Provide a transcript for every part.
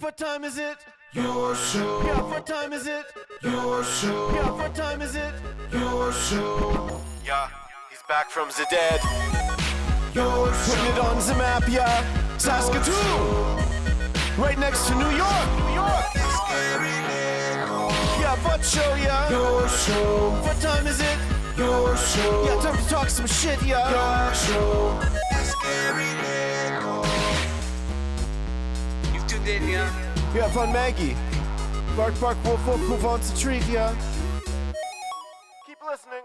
what time is it? Your show. Yeah, what time is it? Your show. Yeah, what time is it? Your show. Yeah, he's back from the dead. Your show. Putting it on the map, yeah. Saskatoon. Right next to New York. New York. Yeah, what show, yeah. Your show. What time is it? Your show. Yeah, time to talk some shit, yeah. Your show. You've tuned in, yeah? Yeah, fun Maggie. Bark, bark, wolf, wolf, move on to treat, yeah. Keep listening.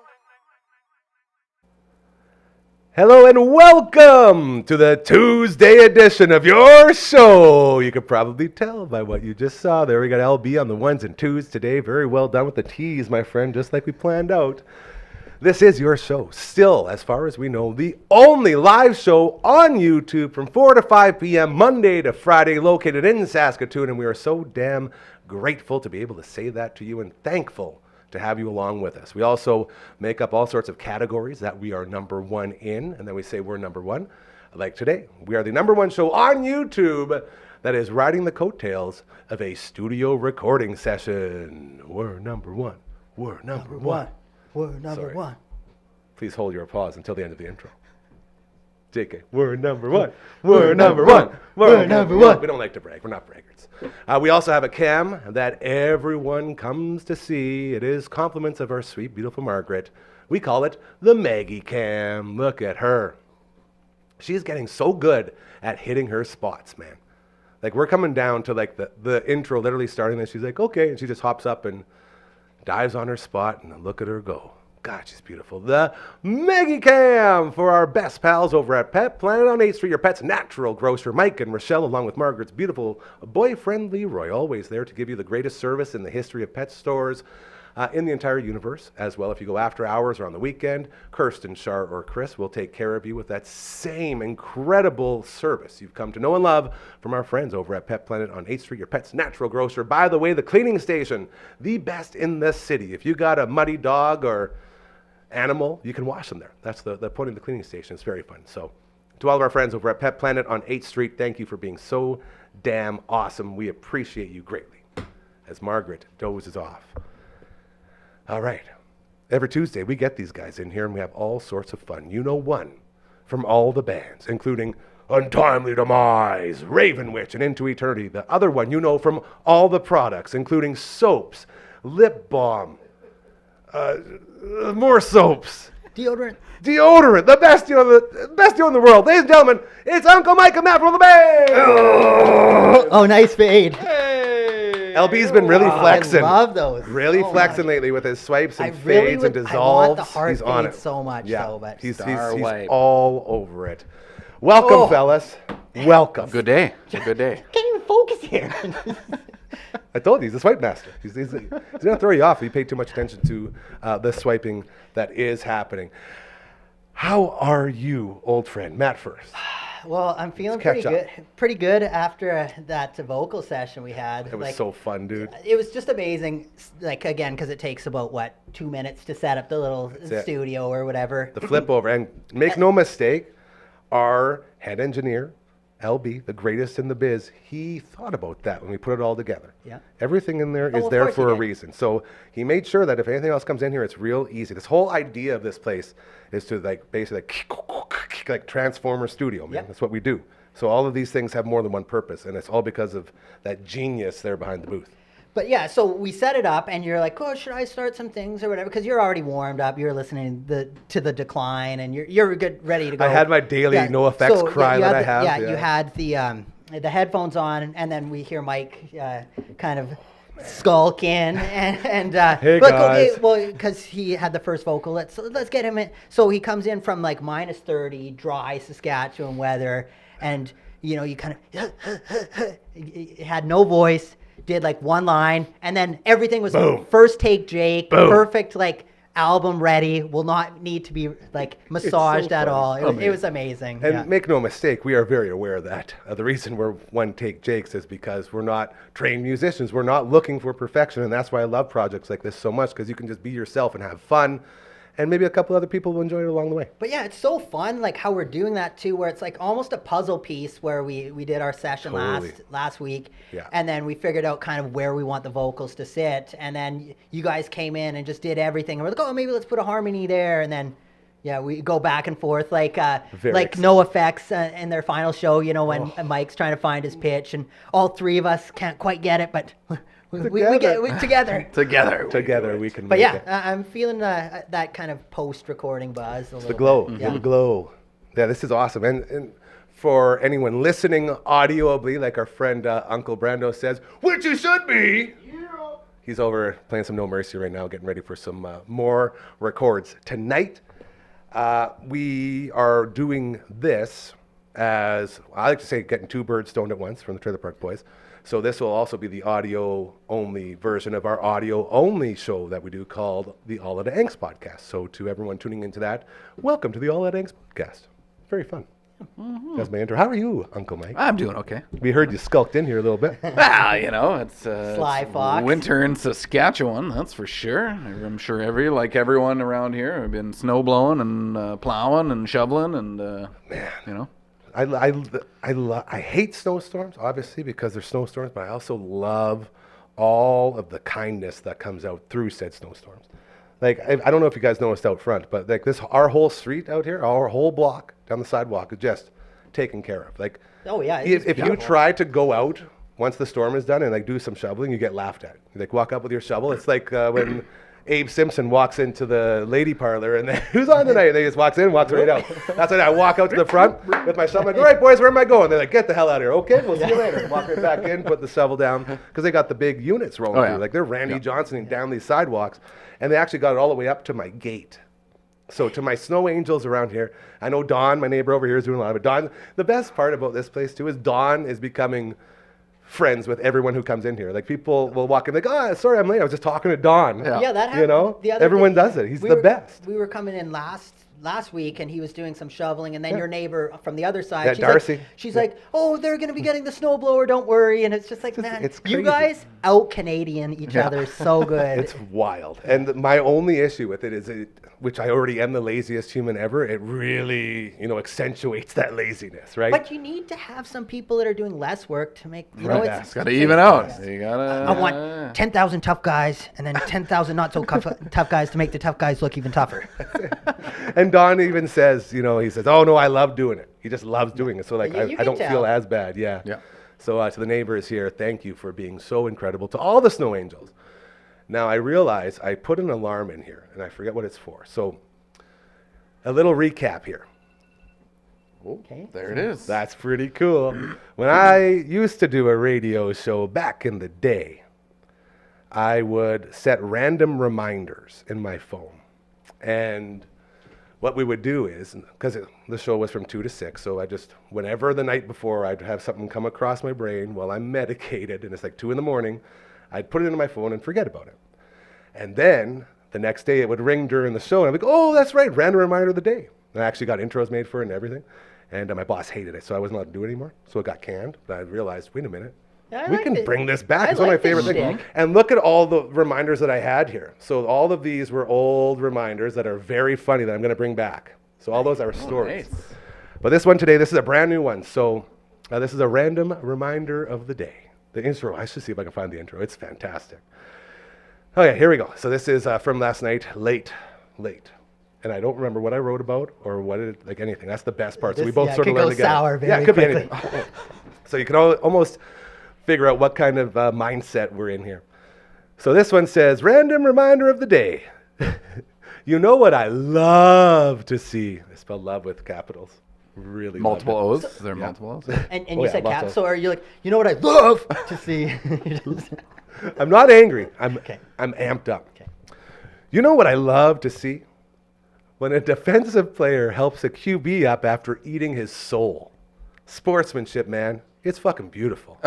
Hello and welcome to the Tuesday edition of your show. You could probably tell by what you just saw there. We got LB on the ones and twos today. Very well done with the T's, my friend, just like we planned out. This is your show. Still, as far as we know, the only live show on YouTube from 4 to 5 p.m. Monday to Friday, located in Saskatoon. And we are so damn grateful to be able to say that to you and thankful to have you along with us. We also make up all sorts of categories that we are number one in, and then we say we're number one. Like today, we are the number one show on YouTube that is riding the coattails of a studio recording session. We're number one. We're number one. We're number Sorry. one. Please hold your applause until the end of the intro. JK, we're number one. We're number one. We're number one. We don't like to brag. We're not braggarts. We also have a cam that everyone comes to see. It is compliments of our sweet, beautiful Margaret. We call it the Maggie cam. Look at her. She's getting so good at hitting her spots, man. Like, we're coming down to like the intro literally starting and she's like, okay, and she just hops up and dives on her spot, and look at her go. God, she's beautiful. The Maggie Cam for our best pals over at Pet Planet on 8th Street, your pet's natural grocer, Mike and Rochelle, along with Margaret's beautiful boyfriend, Leroy, always there to give you the greatest service in the history of pet stores in the entire universe. As well, if you go after hours or on the weekend, Kirsten, Shar, or Chris will take care of you with that same incredible service you've come to know and love from our friends over at Pet Planet on 8th Street, your pet's natural grocer. By the way, the cleaning station, the best in the city. If you got a muddy dog or animal, you can wash them there. That's the point of the cleaning station. It's very fun. So to all of our friends over at Pet Planet on 8th Street, thank you for being so damn awesome. We appreciate you greatly. As Margaret dozes off. All right. Every Tuesday, we get these guys in here, and we have all sorts of fun. You know one from all the bands, including Untimely Demise, Raven Witch, and Into Eternity. The other one you know from all the products, including soaps, lip balm, more soaps. Deodorant. The best deal in the world. Ladies and gentlemen, it's Uncle Mike and Matt from the band. Oh, nice fade. LB's been really flexing. I love those. Really so flexing much. lately with his swipes and I really fades and would- dissolves. I want the hard He's on fade it. so much, Yeah, though, but he's wipe. all over it. Welcome, fellas. Welcome. Good day. It's a good day. Can't even focus here. I told you, he's a swipe master. He's going to throw you off if you pay too much attention to the swiping that is happening. How are you, old friend? Matt first. Well, I'm feeling Let's catch pretty good after that vocal session we had. It was so fun, dude. It was just amazing. Like, again, because it takes about 2 minutes to set up the little it. studio or whatever. The flip over. And make no mistake, our head engineer, LB, the greatest in the biz, he thought about that when we put it all together. Yeah. Everything in there is of there course for he a did. reason. So he made sure that if anything else comes in here, it's real easy. This whole idea of this place is to basically like Transformer Studio, man. Yep. That's what we do. So all of these things have more than one purpose, and it's all because of that genius there behind the booth. But yeah, so we set it up, and you're like, "Oh, should I start some things or whatever?" Because you're already warmed up. You're listening to the decline, and you're good, ready to go. I had my daily no effects cry you that had I have. Yeah, you had the headphones on, and then we hear Mike kind of skulk in, and Hey, like, guys. okay, well, because he had the first vocal. Let's get him in. So he comes in from like minus 30, dry Saskatchewan weather, and you kind of he had no voice. Did like one line, and then everything was Boom. first take Jake, Boom. perfect, like album ready, will not need to be like massaged at funny. all. It was amazing. And yeah. make no mistake, we are very aware of that. The reason we're one take Jakes is because we're not trained musicians. We're not looking for perfection, and that's why I love projects like this so much, because you can just be yourself and have fun. and maybe a couple other people will enjoy it along the way. But yeah, it's so fun, like how we're doing that too, where it's like almost a puzzle piece where we did our session Totally. last week, Yeah. and then we figured out kind of where we want the vocals to sit, and then you guys came in and just did everything, and we're like, oh, maybe let's put a harmony there, and then yeah, we go back and forth like Very No Effects in their final show, you know, when Mike's trying to find his pitch, and all three of us can't quite get it, but we get together. Together we can But make yeah, it. I'm feeling that kind of post-recording buzz. The glow, the glow. Yeah, this is awesome. And for anyone listening audibly, like our friend Uncle Brando says, which you should be. He's over playing some No Mercy right now, getting ready for some more records tonight. We are doing this as, I like to say, getting two birds stoned at once from the Trailer Park Boys. So this will also be the audio-only version of our audio-only show that we do called the All Out of Angst podcast. So to everyone tuning into that, welcome to the All Out of Angst podcast. Very fun. That's my intro. How are you, Uncle Mike? I'm doing okay. We heard you skulked in here a little bit. Well, you know, it's Sly Fox. winter in Saskatchewan, that's for sure. I'm sure everyone around here have been snow blowing and plowing and shoveling and, you know. I hate snowstorms, obviously, because they're snowstorms, but I also love all of the kindness that comes out through said snowstorms. Like, I don't know if you guys noticed out front, but like our whole street out here, our whole block down the sidewalk is just taken care of. Like, Oh, yeah, if it's you beautiful. try to go out once the storm is done and like do some shoveling, you get laughed at. You like walk up with your shovel. It's like when Abe Simpson walks into the lady parlor and then, who's on tonight? And they just walks in, walks right out. That's when I walk out to the front with my shovel. I'm like, all right, boys, where am I going? They're like, get the hell out of here. Okay, we'll see you later. Walk right back in, put the shovel down because they got the big units rolling Oh, yeah. through. Like they're Randy Johnsoning down these sidewalks, and they actually got it all the way up to my gate. So to my snow angels around here, I know Don, my neighbor over here, is doing a lot of it. Don, the best part about this place too is Don is becoming friends with everyone who comes in here. Like people will walk in like, oh, sorry, I'm late. I was just talking to Don. Yeah, that happened. You know, the other everyone day. does it. He's We the were- best. We were coming in last week, and he was doing some shoveling, and then your neighbor from the other side, Yeah, she's Darcy. like, she's like, oh, they're going to be getting the snowblower, don't worry. And it's just like, man, it's you crazy. guys out-Canadian each other so good. It's wild. And my only issue with it is, which I already am the laziest human ever, it really, accentuates that laziness, right? But you need to have some people that are doing less work to make, It's got to even out. You got I to. want 10,000 tough guys and then 10,000 not so tough guys to make the tough guys look even tougher. And Don even says, he says, oh no, I love doing it. He just loves doing it. So like, You I can don't tell. feel as bad. Yeah. Yeah. So to the neighbors here, thank you for being so incredible. To all the snow angels. Now I realize I put an alarm in here and I forget what it's for. So a little recap here. Okay. There it is. That's pretty cool. When I used to do a radio show back in the day, I would set random reminders in my phone. And what we would do is, because the show was from 2 to 6, so I just, whenever the night before I'd have something come across my brain while I'm medicated, and it's like 2 in the morning, I'd put it into my phone and forget about it. And then the next day it would ring during the show, and I'd be like, oh, that's right, random reminder of the day. And I actually got intros made for it and everything. And my boss hated it, so I wasn't allowed to do it anymore. So it got canned. But I realized, wait a minute, Yeah, I we like can it. bring this back. I It's one of like my favorite this things. shtick. And look at all the reminders that I had here. So all of these were old reminders that are very funny that I'm going to bring back. So all those are stories. nice. But this one today, this is a brand new one. So this is a random reminder of the day. The intro, I should see if I can find the intro. It's fantastic. Okay, here we go. So this is from last night, late. And I don't remember what I wrote about or what it, like anything. That's the best part. So we This- both yeah, it sort of could learn go together. sour Yeah, very it could be quickly. anything. So you can almost figure out what kind of mindset we're in here. So this one says, random reminder of the day. You know what I love to see? I spelled love with capitals. Really love Multiple it. O's. There are multiple O's. And Oh, you yeah, said lots cap, of- so are you like, you know what I love to see? I'm not angry. I'm Okay. amped up. Okay. You know what I love to see? When a defensive player helps a QB up after eating his soul. Sportsmanship, man. It's fucking beautiful.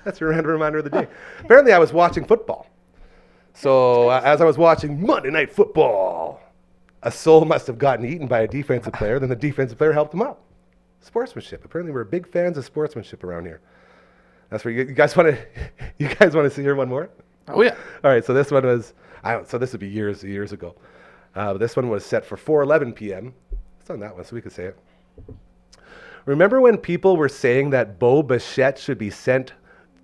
That's your random reminder of the day. Apparently, I was watching football. So as I was watching Monday Night Football, a soul must have gotten eaten by a defensive player. Then the defensive player helped him up. Sportsmanship. Apparently, we're big fans of sportsmanship around here. That's where you guys want to. You guys want to see here one more? Oh, yeah. All right. So this one was. So this would be years ago. This one was set for 4:11 p.m. It's on that one, so we could say it. Remember when people were saying that Bo Bichette should be sent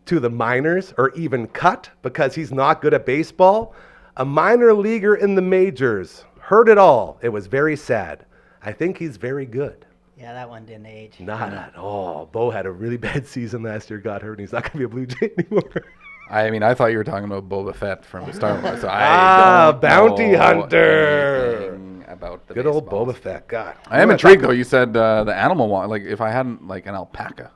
to the minors or even cut because he's not good at baseball? A minor leaguer in the majors heard it all. It was very sad. I think he's very good. Yeah, that one didn't age. Not at all. Bo had a really bad season last year, got hurt, and he's not going to be a Blue Jay anymore. I mean, I thought you were talking about Boba Fett from Star Wars. So Bounty Hunter. About the Good old baseballs. Boba Fett. God. I am intrigued though. You said the animal wash. Like if I hadn't like an alpaca.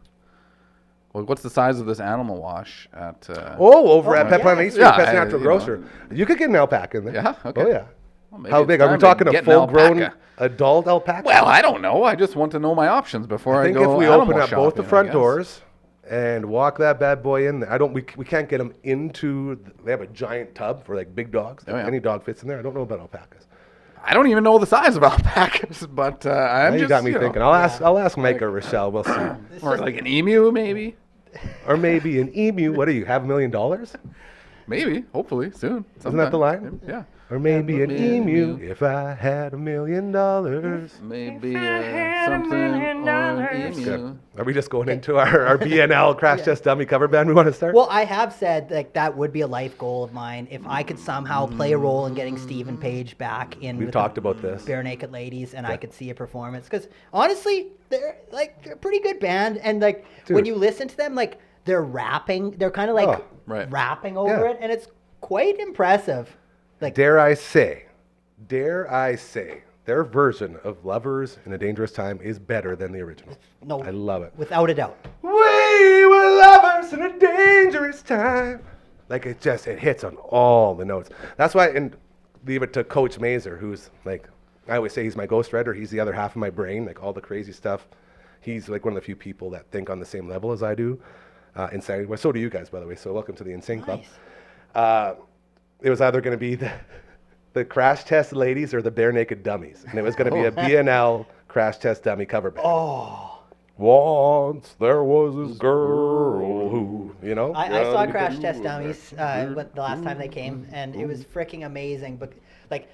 Well, what's the size of this animal wash at? Over at Pet Planet East Street, Yeah, Pet's Natural Grocer. You could get an alpaca in there. Yeah? Okay. Oh, yeah. Well, maybe How it's big? Are we time to talking a get an full-grown alpaca. adult alpaca? Well, I don't know. I just want to know my options before I think go. if we animal open up both the shopping, I front guess. doors and walk that bad boy in there, we can't get them into. They have a giant tub for like big dogs. Oh, yeah. Any dog fits in there. I don't know about alpacas. I don't even know the size of alpacas, but I'm Now just you got me know, thinking. I'll ask Mike or Rochelle. We'll see. or like an emu, maybe. Or maybe an emu. What do you have? $1 million? Maybe, hopefully, soon. Isn't that the line? Yeah. Or maybe an emu. if I had $1 million. Maybe something or an emu. Good. Are we just going into our BNL Crash Test Dummy cover band we want to start? Well, I have said like that would be a life goal of mine if I could somehow play a role in getting Stephen Page back in. We've with talked the about this. Bare Naked Ladies, and I could see a performance because honestly, they're a pretty good band, and like Dude. when you listen to them, like they're rapping, they're kind of like Oh, right. rapping over Yeah. it, and it's quite impressive. Like Dare I say, their version of Lovers in a Dangerous Time is better than the original. no, I love it. without a doubt. We were lovers in a dangerous time. Like it hits on all the notes. That's why, and leave it to Coach Mazer, who's like, I always say he's my ghostwriter. He's the other half of my brain, like all the crazy stuff. He's like one of the few people that think on the same level as I do. Insane. Well, so do you guys, by the way. So welcome to the Insane Club. Nice. It was either going to be the Crash Test Ladies or the Bare Naked Dummies, and it was going to be a BNL Crash Test Dummy cover band. Oh, Once there was this girl who, you know. I saw Crash Test Dummies but the last time they came, and it was freaking amazing. But like,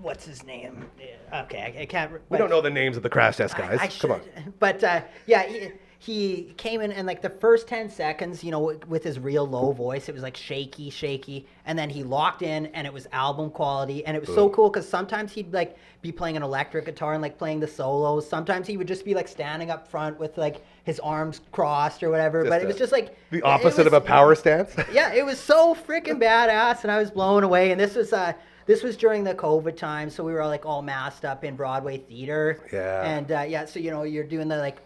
what's his name? Okay, I can't. We don't know the names of the Crash Test guys. I Come on. should. But yeah, he came in, and like the first 10 seconds, you know, with his real low voice, it was like shaky, and then he locked in, and it was album quality, and it was so cool because sometimes he'd like be playing an electric guitar and like playing the solos. Sometimes he would just be like standing up front with like his arms crossed or whatever. But it was just like the opposite of a power stance. Yeah, it was so freaking badass, and I was blown away. And this was during the COVID time, so we were all like all masked up in Broadway theater. Yeah. And so you know you're doing the like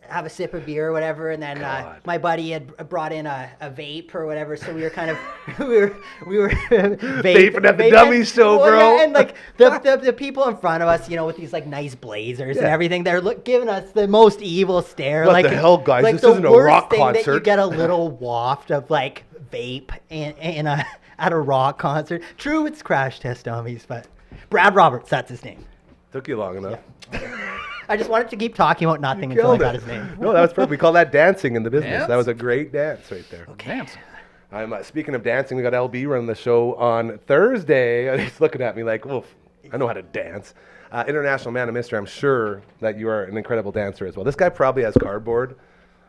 have a sip of beer or whatever, and then my buddy had brought in a vape or whatever, so we were kind of we were Vaping at the dummy show, Well, bro. yeah, and like the people in front of us, you know, with these like nice blazers and everything, they're giving us the most evil stare. What like the hell, guys? Like This the isn't a worst rock thing that you concert. get a little waft of like vape at a rock concert. True, it's Crash Test Dummies, but Brad Roberts, that's his name. Took you long enough. I just wanted to keep talking about nothing until I Killed got it. his name. No, that was perfect. We call that dancing in the business. Dance? That was a great dance right there. Dance. I'm speaking of dancing. We got LB running the show on Thursday. He's looking at me like, "Oof, I know how to dance." International Man of Mystery. I'm sure that you are an incredible dancer as well. This guy probably has cardboard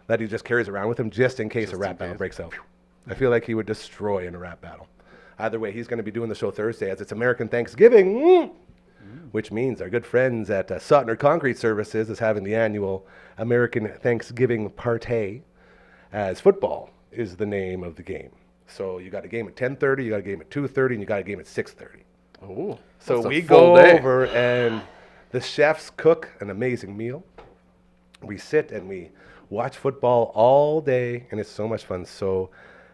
that he just carries around with him just in case a rap battle breaks out. I feel like he would destroy in a rap battle. Either way, he's going to be doing the show Thursday as it's American Thanksgiving, which means our good friends at Sotner Concrete Services is having the annual American Thanksgiving Party, as football is the name of the game. So you got a game at 10:30, you got a game at 2:30, and you got a game at 6:30. Oh, So that's a we full go day. over and the chefs cook an amazing meal. We sit and we watch football all day, and it's so much fun. So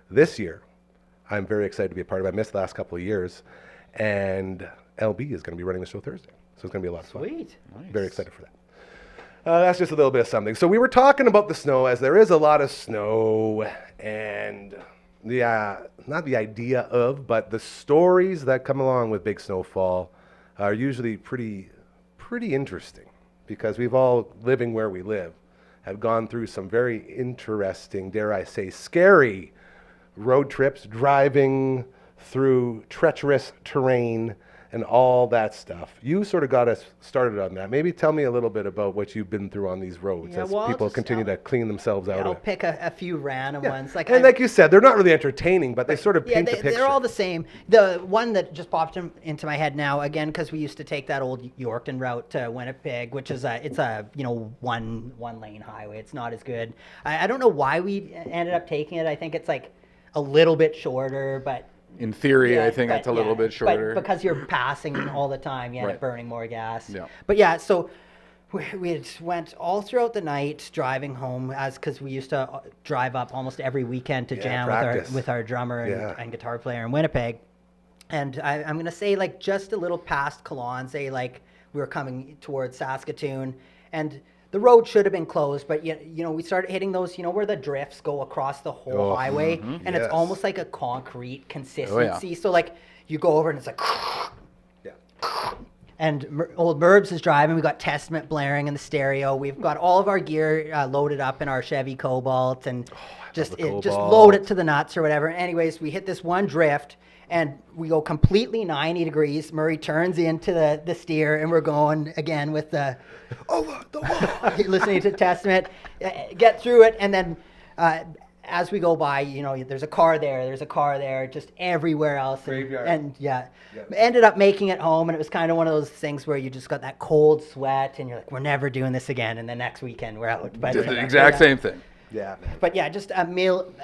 this year, I'm very excited to be a part of it. I missed the last couple of years, and LB is going to be running the show Thursday. So it's going to be a lot of fun. Sweet. Very excited for that. That's just a little bit of something. So we were talking about the snow, as there is a lot of snow, and not the idea of, but the stories that come along with big snowfall are usually pretty interesting, because we've all, living where we live, have gone through some very interesting, dare I say, scary road trips, driving through treacherous terrain and all that stuff. You sort of got us started on that. Maybe tell me a little bit about what you've been through on these roads Yeah, as well, I'll people just- continue to clean themselves out I'll of it. pick a few random ones. Like And like you said, they're not really entertaining, but they sort of yeah, paint the picture. they're all the same. The one that just popped into my head now, again, because we used to take that old Yorkton route to Winnipeg, which is it's a one lane highway. It's not as good. I don't know why we ended up taking it. I think it's like a little bit shorter, but In theory, yeah, I think but it's a little yeah, bit shorter. But because you're passing all the time, you end Right. up burning more gas. Yeah. But yeah, so we had went all throughout the night driving home, because we used to drive up almost every weekend to Yeah, jam practice. with our drummer and, Yeah. and guitar player in Winnipeg. And I'm gonna say like just a little past Colonze, like we were coming towards Saskatoon, and the road should have been closed, but we started hitting those, where the drifts go across the whole Oh, highway, and yes. it's almost like a concrete consistency. So like you go over and it's like, Yeah. and old Merbs is driving. We got Testament blaring in the stereo. We've got all of our gear loaded up in our Chevy Cobalt, and just the just Cobalt. load it to the nuts or whatever. Anyways, we hit this one drift. And we go completely 90 degrees. Murray turns into the steer, and we're going again with the over the wall, listening to Testament, get through it, and then as we go by, there's a car there, just everywhere else, Graveyard. and ended up making it home, and it was kind of one of those things where you just got that cold sweat, and you're like, we're never doing this again, and the next weekend we're out. But Did the exact same thing. Yeah, man. But yeah, just a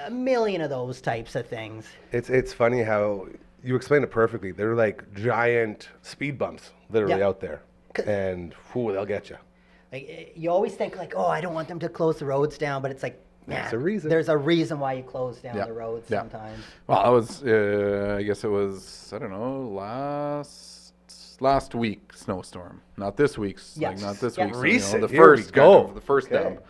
million of those types of things. It's funny how you explained it perfectly. They're like giant speed bumps literally Yeah. out there. And they'll get you. Like you always think like, oh, I don't want them to close the roads down, but it's like, There's a reason. There's a reason why you close down Yeah. the roads Yeah. sometimes. Well, I was, I guess it was, I don't know, last week snowstorm. Not this week's, Yes. not this Yeah. week's. Recent. The Here we first, go. the first Okay. dump.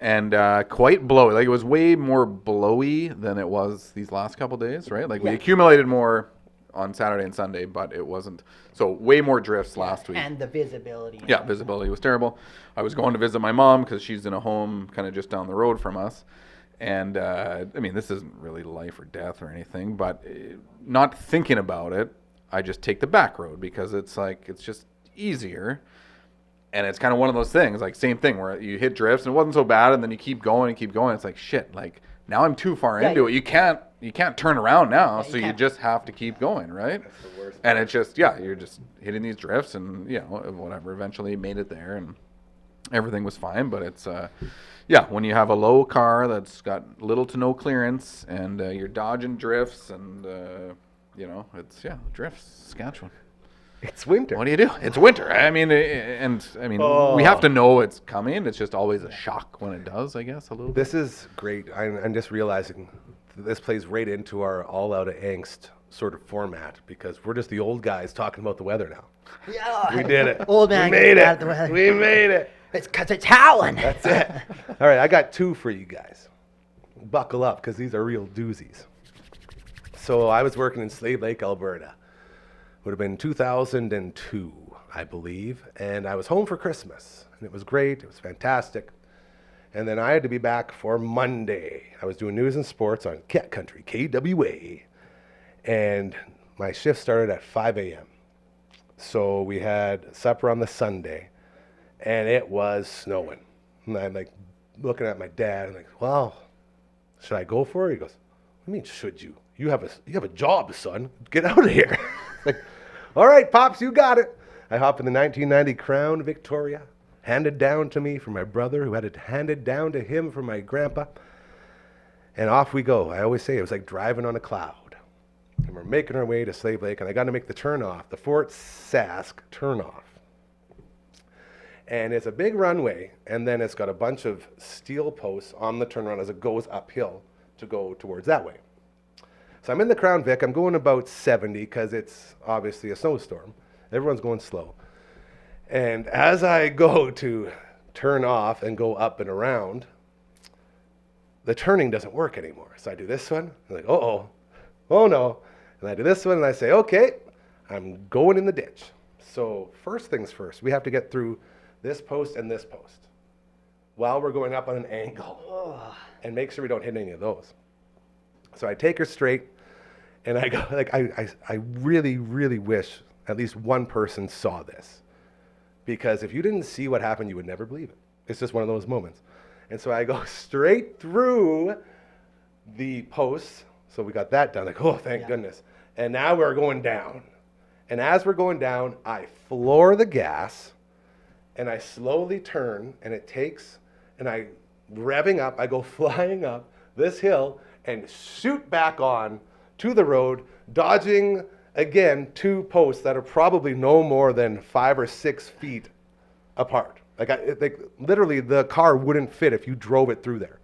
And quite blowy. Like it was way more blowy than it was these last couple days, right? Like we Yeah. accumulated more on Saturday and Sunday, but it wasn't. So way more drifts last week. And the visibility. Yeah, visibility was terrible. I was going to visit my mom because she's in a home kind of just down the road from us. And I mean, this isn't really life or death or anything, but not thinking about it, I just take the back road because it's like, it's just easier. And it's kind of one of those things, like same thing where you hit drifts and it wasn't so bad, and then you keep going and keep going. It's like shit. Like now I'm too far Yeah, into it. You can't turn around now, you so you can't. just have to keep going, right? That's the worst And it's just you're just hitting these drifts, and whatever. Eventually made it there, and everything was fine. But it's when you have a low car that's got little to no clearance, and you're dodging drifts, and it's drifts, Saskatchewan. It's winter. What do you do? It's winter. I mean, we have to know it's coming. It's just always a shock when it does, I guess, a little bit. This is great. I'm just realizing this plays right into our all out of angst sort of format because we're just the old guys talking about the weather now. Yeah. We did it. Old man We made gets it. mad at the weather. We made it. It's because it's howling. That's it. All right, I got two for you guys. Buckle up because these are real doozies. So I was working in Slave Lake, Alberta. Would have been 2002, I believe. And I was home for Christmas. And it was great. It was fantastic. And then I had to be back for Monday. I was doing news and sports on Cat Country, KWA. And my shift started at 5 a.m. So we had supper on the Sunday. And it was snowing. And I'm like looking at my dad. I'm like, well, should I go for it? He goes, what do you mean, should you? You have a job, son. Get out of here. Like, all right, Pops, you got it. I hop in the 1990 Crown Victoria, handed down to me from my brother, who had it handed down to him from my grandpa. And off we go. I always say it was like driving on a cloud. And we're making our way to Slave Lake, and I got to make the turnoff, the Fort Sask turnoff. And it's a big runway, and then it's got a bunch of steel posts on the turnaround as it goes uphill to go towards that way. So I'm in the Crown Vic. I'm going about 70 because it's obviously a snowstorm. Everyone's going slow. And as I go to turn off and go up and around, the turning doesn't work anymore. So I do this one. I'm like, oh no. And I do this one, and I say, okay, I'm going in the ditch. So first things first, we have to get through this post and this post while we're going up on an angle and make sure we don't hit any of those. So I take her straight, and I go, like, I really, really wish at least one person saw this. Because if you didn't see what happened, you would never believe it. It's just one of those moments. And so I go straight through the posts. So we got that done. Like, oh, thank goodness. And now we're going down. And as we're going down, I floor the gas and I slowly turn, and it takes, and I revving up, I go flying up this hill and shoot back on to the road, dodging again 2 posts that are probably no more than 5 or 6 feet apart. Like literally the car wouldn't fit if you drove it through there.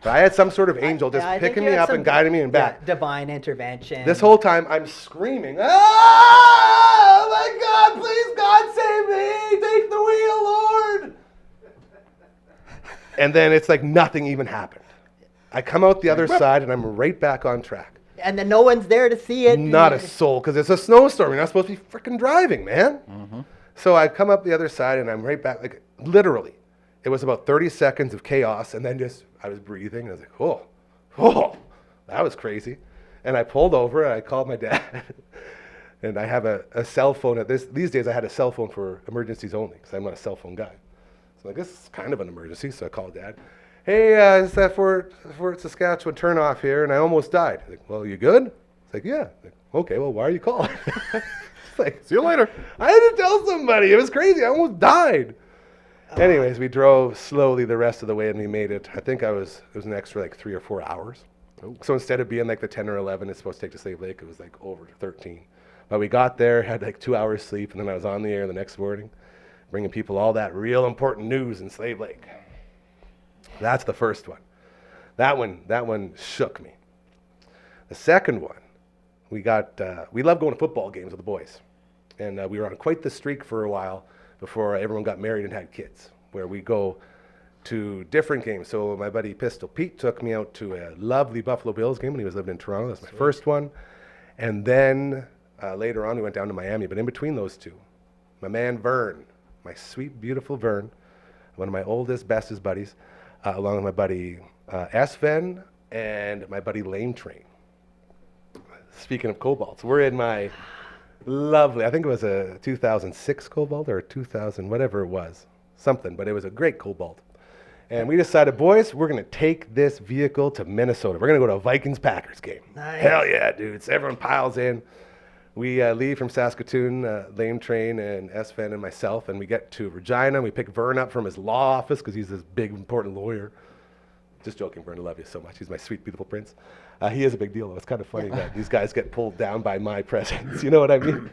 But I had some sort of angel just I think picking you me had up and guiding me in back. Divine intervention. This whole time I'm screaming, oh my God, please God save me, take the wheel, Lord. And then it's like nothing even happened. I come out the other side and I'm right back on track. And then no one's there to see it. Not a soul, because it's a snowstorm. You're not supposed to be freaking driving, man. Mm-hmm. So I come up the other side and I'm right back, like literally. It was about 30 seconds of chaos, and then just, I was breathing, and I was like, oh, that was crazy. And I pulled over, and I called my dad, and I have a cell phone. These days, I had a cell phone for emergencies only, because I'm not a cell phone guy. So I'm like, this is kind of an emergency, so I called Dad. Hey, it's that Fort Saskatchewan turnoff here, and I almost died. He's like, well, you good? It's like, yeah. Like, okay, well, why are you calling? It's like, See you later. I had to tell somebody. It was crazy. I almost died. Anyways, we drove slowly the rest of the way, and we made it. I think it was an extra like 3 or 4 hours. Oh. So instead of being like the 10 or 11 it's supposed to take to Slave Lake, it was like over 13. But we got there, had like 2 hours sleep, and then I was on the air the next morning, bringing people all that real important news in Slave Lake. That's the first one. That one shook me. The second one, we love going to football games with the boys, and we were on quite the streak for a while before everyone got married and had kids, where we go to different games. So my buddy Pistol Pete took me out to a lovely Buffalo Bills game when he was living in Toronto. That's my first one. And then later on, we went down to Miami. But in between those two, my man Vern, my sweet, beautiful Vern, one of my oldest, bestest buddies, along with my buddy Sven and my buddy Lame Train. Speaking of Cobalts, we're in my lovely, I think it was a 2006 Cobalt or a 2000, whatever it was, something, but it was a great Cobalt. And we decided, boys, we're going to take this vehicle to Minnesota. We're going to go to a Vikings-Packers game. Nice. Hell yeah, dudes. Everyone piles in. We leave from Saskatoon, Lame Train and Sven and myself, and we get to Regina. We pick Vern up from his law office because he's this big, important lawyer. Just joking, Vern. I love you so much. He's my sweet, beautiful prince. He is a big deal, though. It's kind of funny that these guys get pulled down by my presence. You know what I mean?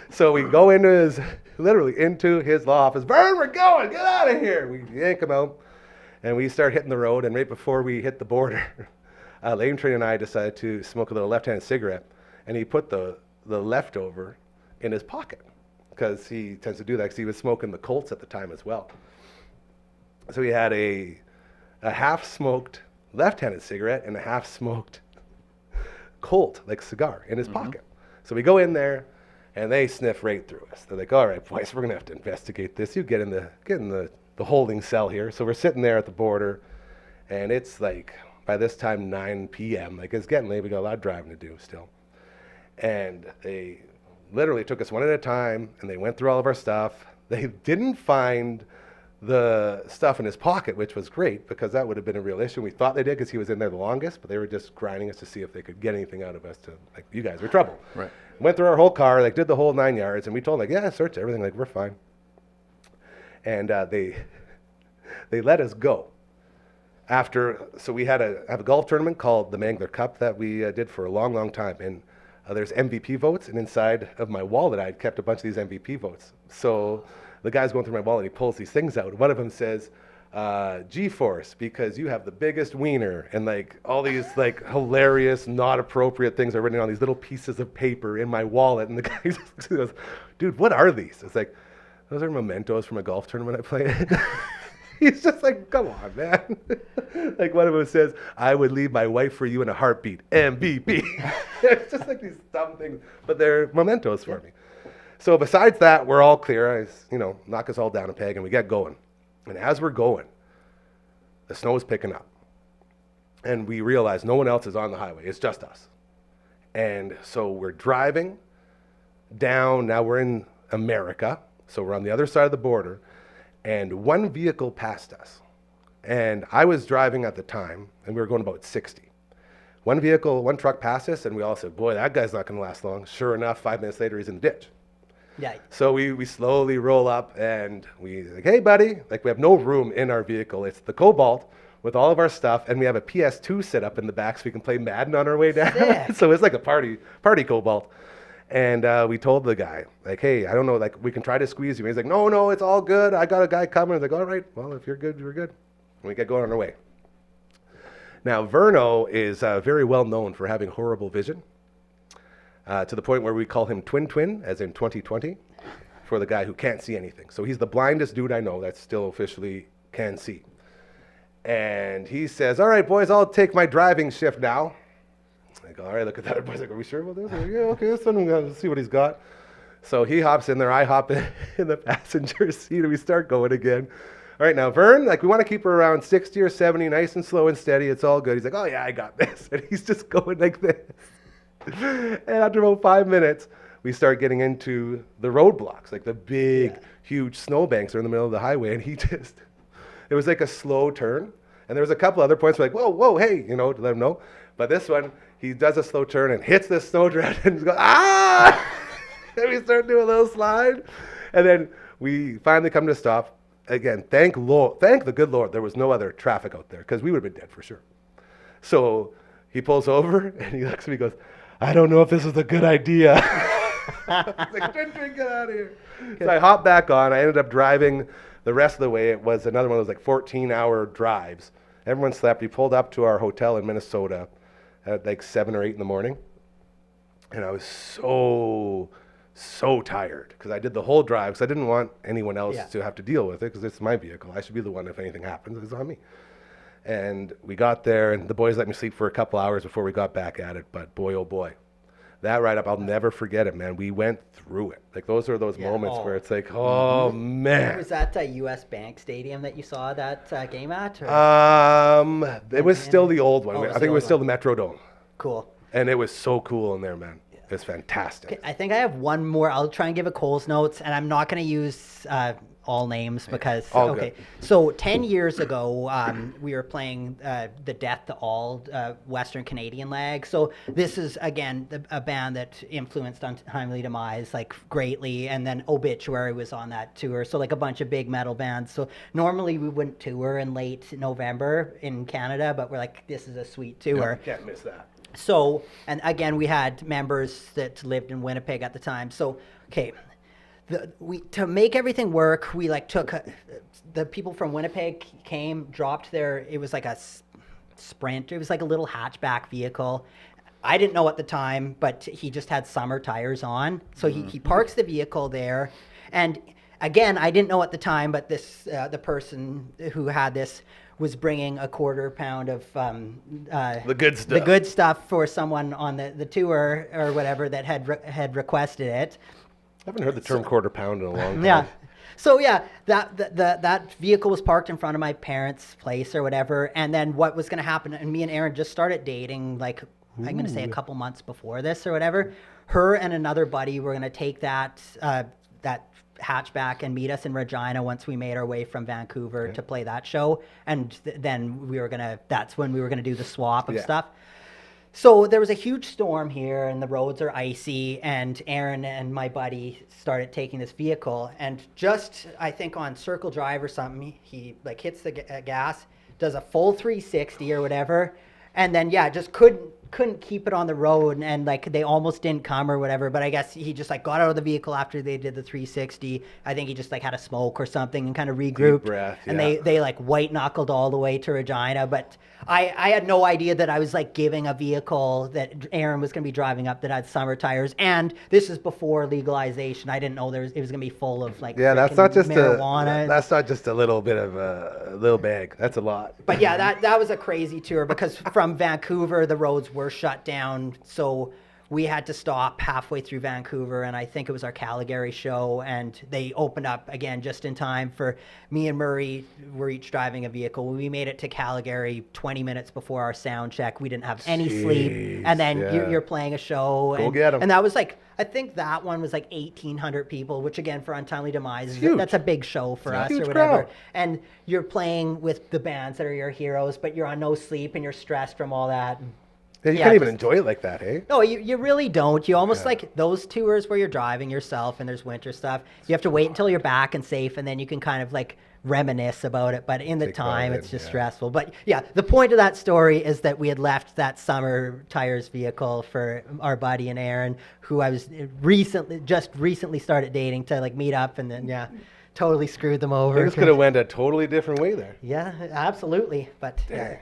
So we go literally into his law office. Vern, we're going. Get out of here. We yank him out, and we start hitting the road. And right before we hit the border, Lame Train and I decided to smoke a little left-handed cigarette, and he put the leftover in his pocket because he tends to do that because he was smoking the Colts at the time as well. So he had a half-smoked left-handed cigarette and a half-smoked Colt, like cigar, in his pocket. So we go in there, and they sniff right through us. They're like, all right, boys, we're going to have to investigate this. You get in the holding cell here. So we're sitting there at the border, and it's like, by this time, 9 p.m. Like, it's getting late. We got a lot of driving to do still. And they literally took us one at a time, and they went through all of our stuff. They didn't find the stuff in his pocket, which was great because that would have been a real issue. We thought they did because he was in there the longest, but they were just grinding us to see if they could get anything out of us to, like, you guys are trouble. Right. Went through our whole car, like, did the whole 9 yards, and we told them, like, yeah, search everything, like, we're fine. And they let us go. So we have a golf tournament called the Mangler Cup that we did for a long, long time. And there's MVP votes, and inside of my wallet, I'd kept a bunch of these MVP votes. So the guy's going through my wallet, he pulls these things out. One of them says, G-Force, because you have the biggest wiener, and like all these like hilarious, not appropriate things are written on these little pieces of paper in my wallet. And the guy just goes, dude, what are these? It's like, those are mementos from a golf tournament I played. He's just like, come on, man. Like one of them says, I would leave my wife for you in a heartbeat, MVP. It's just like these dumb things, but they're mementos for me. So besides that, we're all clear. Knock us all down a peg, and we get going. And as we're going, the snow is picking up. And we realize no one else is on the highway. It's just us. And so we're driving down. Now we're in America, so we're on the other side of the border, and one vehicle passed us. And I was driving at the time, and we were going about 60. One truck passed us, and we all said, boy, that guy's not going to last long. Sure enough, 5 minutes later, he's in the ditch. Yeah. So we slowly roll up, and we like, hey, buddy. Like, we have no room in our vehicle. It's the Cobalt with all of our stuff, and we have a PS2 set up in the back so we can play Madden on our way down. So it's like a party Cobalt. And we told the guy, like, hey, I don't know, like, we can try to squeeze you. And he's like, no, it's all good. I got a guy coming. I was like, all right, well, if you're good, you're good. And we get going on our way. Now, Verno is very well known for having horrible vision, to the point where we call him Twin, as in 2020, for the guy who can't see anything. So he's the blindest dude I know that still officially can see. And he says, all right, boys, I'll take my driving shift now. I go, all right, look at that. Everybody's like, are we sure about this? Like, yeah, okay, let's see what he's got. So he hops in there. I hop in the passenger seat, and we start going again. All right, now, Vern, like, we want to keep her around 60 or 70, nice and slow and steady. It's all good. He's like, oh, yeah, I got this. And he's just going like this. And after about 5 minutes, we start getting into the roadblocks, like the big, huge snowbanks are in the middle of the highway. And it was like a slow turn. And there was a couple other points where like, whoa, hey, to let him know. But this one, he does a slow turn and hits this snowdrift and he goes, ah! And we start doing a little slide. And then we finally come to a stop. Again, thank the good Lord, there was no other traffic out there because we would have been dead for sure. So he pulls over and he looks at me and goes, I don't know if this is a good idea. Like, Twin, get out of here. So I hopped back on. I ended up driving the rest of the way. It was another one of those like 14-hour drives. Everyone slept. We pulled up to our hotel in Minnesota at like 7 or 8 in the morning. And I was so tired because I did the whole drive because I didn't want anyone else to have to deal with it because it's my vehicle. I should be the one if anything happens. It's on me. And we got there, and the boys let me sleep for a couple hours before we got back at it. But boy, oh boy, that ride up, I'll never forget it, man. We went through it. Like, those are those moments where it's like, oh, man. Was that U.S. Bank Stadium that you saw that game at? It was still the old one. I think it was still the Metrodome. Cool. And it was so cool in there, man. It's fantastic. Okay, I think I have one more. I'll try and give a Coles notes, and I'm not going to use all names because good. So 10 years ago, we were playing the Death to All Western Canadian leg. So this is again a band that influenced Untimely Demise like greatly, and then Obituary was on that tour. So like a bunch of big metal bands. So normally we wouldn't tour in late November in Canada, but we're like, this is a sweet tour. Yeah, can't miss that. So, and again, we had members that lived in Winnipeg at the time. So, okay, to make everything work, we like took the people from Winnipeg came, dropped their. It was like a Sprint. It was like a little hatchback vehicle. I didn't know at the time, but he just had summer tires on. So he parks the vehicle there, and again, I didn't know at the time, but this the person who had this was bringing a quarter pound of the good stuff. The good stuff for someone on the tour or whatever that had requested it. I haven't heard the term quarter pound in a long time. Yeah. So yeah, that vehicle was parked in front of my parents' place or whatever, and then what was going to happen? And me and Aaron just started dating like I'm going to say a couple months before this or whatever. Her and another buddy were going to take that hatchback and meet us in Regina once we made our way from Vancouver to play that show, and then that's when we were gonna do the swap of stuff. So there was a huge storm here and the roads are icy, and Aaron and my buddy started taking this vehicle, and just I think on Circle Drive or something, he like hits the gas, does a full 360 or whatever, and then just couldn't keep it on the road, and like they almost didn't come or whatever, but I guess he just like got out of the vehicle after they did the 360. I think he just like had a smoke or something and kind of regrouped. Deep breath, and they like white knuckled all the way to Regina, but I had no idea that I was like giving a vehicle that Aaron was going to be driving up that had summer tires, and this is before legalization. I didn't know it was going to be full of like that's not just marijuana. That's not just a little bit of a little bag. That's a lot. But yeah, that was a crazy tour because from Vancouver the roads were shut down, so we had to stop halfway through Vancouver, and I think it was our Calgary show, and they opened up again just in time for me and Murray were each driving a vehicle. We made it to Calgary 20 minutes before our sound check. We didn't have any sleep, and then you're playing a show. Go get 'em. And that was like, I think that one was like 1,800 people, which again, for Untimely Demise, huge. that's a big show for us huge or whatever. crowd. And you're playing with the bands that are your heroes, but you're on no sleep and you're stressed from all that. Yeah, you Yeah, can't even just- enjoy it like that, hey? No, you really don't. You almost like those tours where you're driving yourself and there's winter stuff. You have to wait until you're back and safe, and then you can kind of like reminisce about it. But in the Take that time, in, it's just yeah. stressful. But yeah, the point of that story is that we had left that summer tires vehicle for our buddy and Aaron, who I was recently started dating, to like meet up, and then totally screwed them over. Things could have went a totally different way there. Yeah, absolutely. But Dang.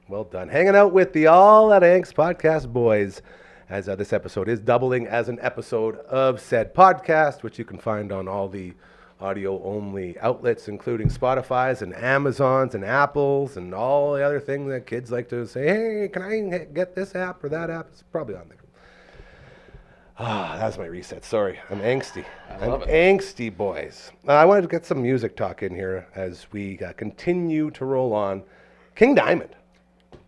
Well done. Hanging out with the All That Angst podcast boys, as this episode is doubling as an episode of said podcast, which you can find on all the audio-only outlets, including Spotify's and Amazon's and Apple's and all the other things that kids like to say, hey, can I get this app or that app? It's probably on there. That's my reset. Sorry, I'm angsty. love it. Angsty, boys. I wanted to get some music talk in here as we continue to roll on. King Diamond.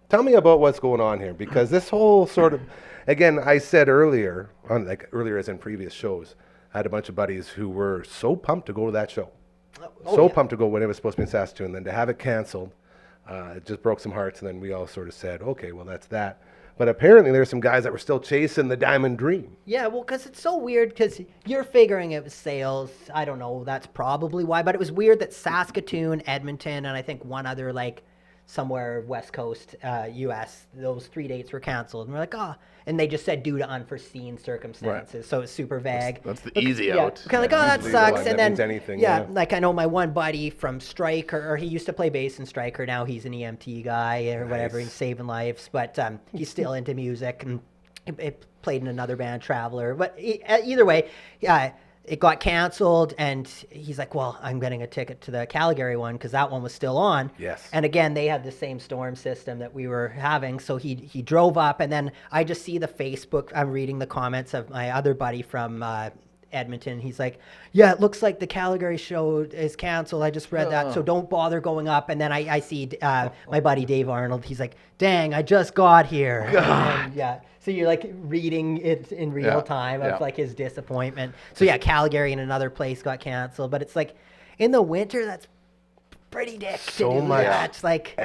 Tell me about what's going on here, because this whole sort of, again, I said earlier, earlier as in previous shows, I had a bunch of buddies who were so pumped to go to that show. Pumped to go when it was supposed to be in Saskatoon, then to have it canceled, it just broke some hearts, and then we all sort of said, okay, well, that's that. But apparently there's some guys that were still chasing the Diamond Dream. yeah, well, because it's so weird, because you're figuring it was sales. I don't know. That's probably why. But it was weird that Saskatoon, Edmonton, and I think one other, like, somewhere West Coast, U.S., those 3 dates were canceled. And we're like, and they just said due to unforeseen circumstances. Right. So it's super vague. That's the easy out. Kind of like, that Usually sucks. the one And that then, means anything, yeah, yeah. like I know my one buddy from Stryker, or he used to play bass in Stryker. Now he's an EMT guy or whatever. He's saving lives, but he's still into music, and he played in another band, Traveler. But either way, it got canceled, and he's like, well, I'm getting a ticket to the Calgary one because that one was still on. Yes. And again, they had the same storm system that we were having. So he drove up, and then I just see the Facebook. I'm reading the comments of my other buddy from Edmonton. He's like, yeah, it looks like the Calgary show is canceled. I just read that. So don't bother going up. And then I see my buddy Dave Arnold. He's like, dang, I just got here. And, yeah. So you're like reading it in real time of like his disappointment. So yeah, Calgary and another place got canceled, but it's like in the winter, that's pretty dick So to do much that. Like,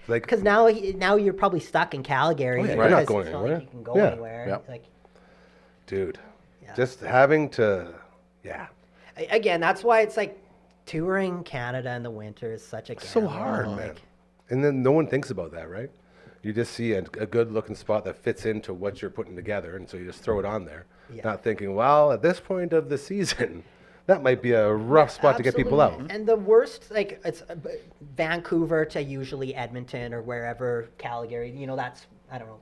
like, because now you're probably stuck in Calgary. Oh, yeah, because you're not going it's anywhere. like you can go Yeah. anywhere. Yep. Like, dude, just having to, again, that's why it's like touring Canada in the winter is such a so gamble. hard, Like, man. And then no one thinks about that, right? You just see a good looking spot that fits into what you're putting together, and so you just throw it on there, not thinking, well, at this point of the season, that might be a rough spot to get people out. Absolutely. And the worst, like, it's Vancouver to usually Edmonton or wherever, Calgary, that's, I don't know,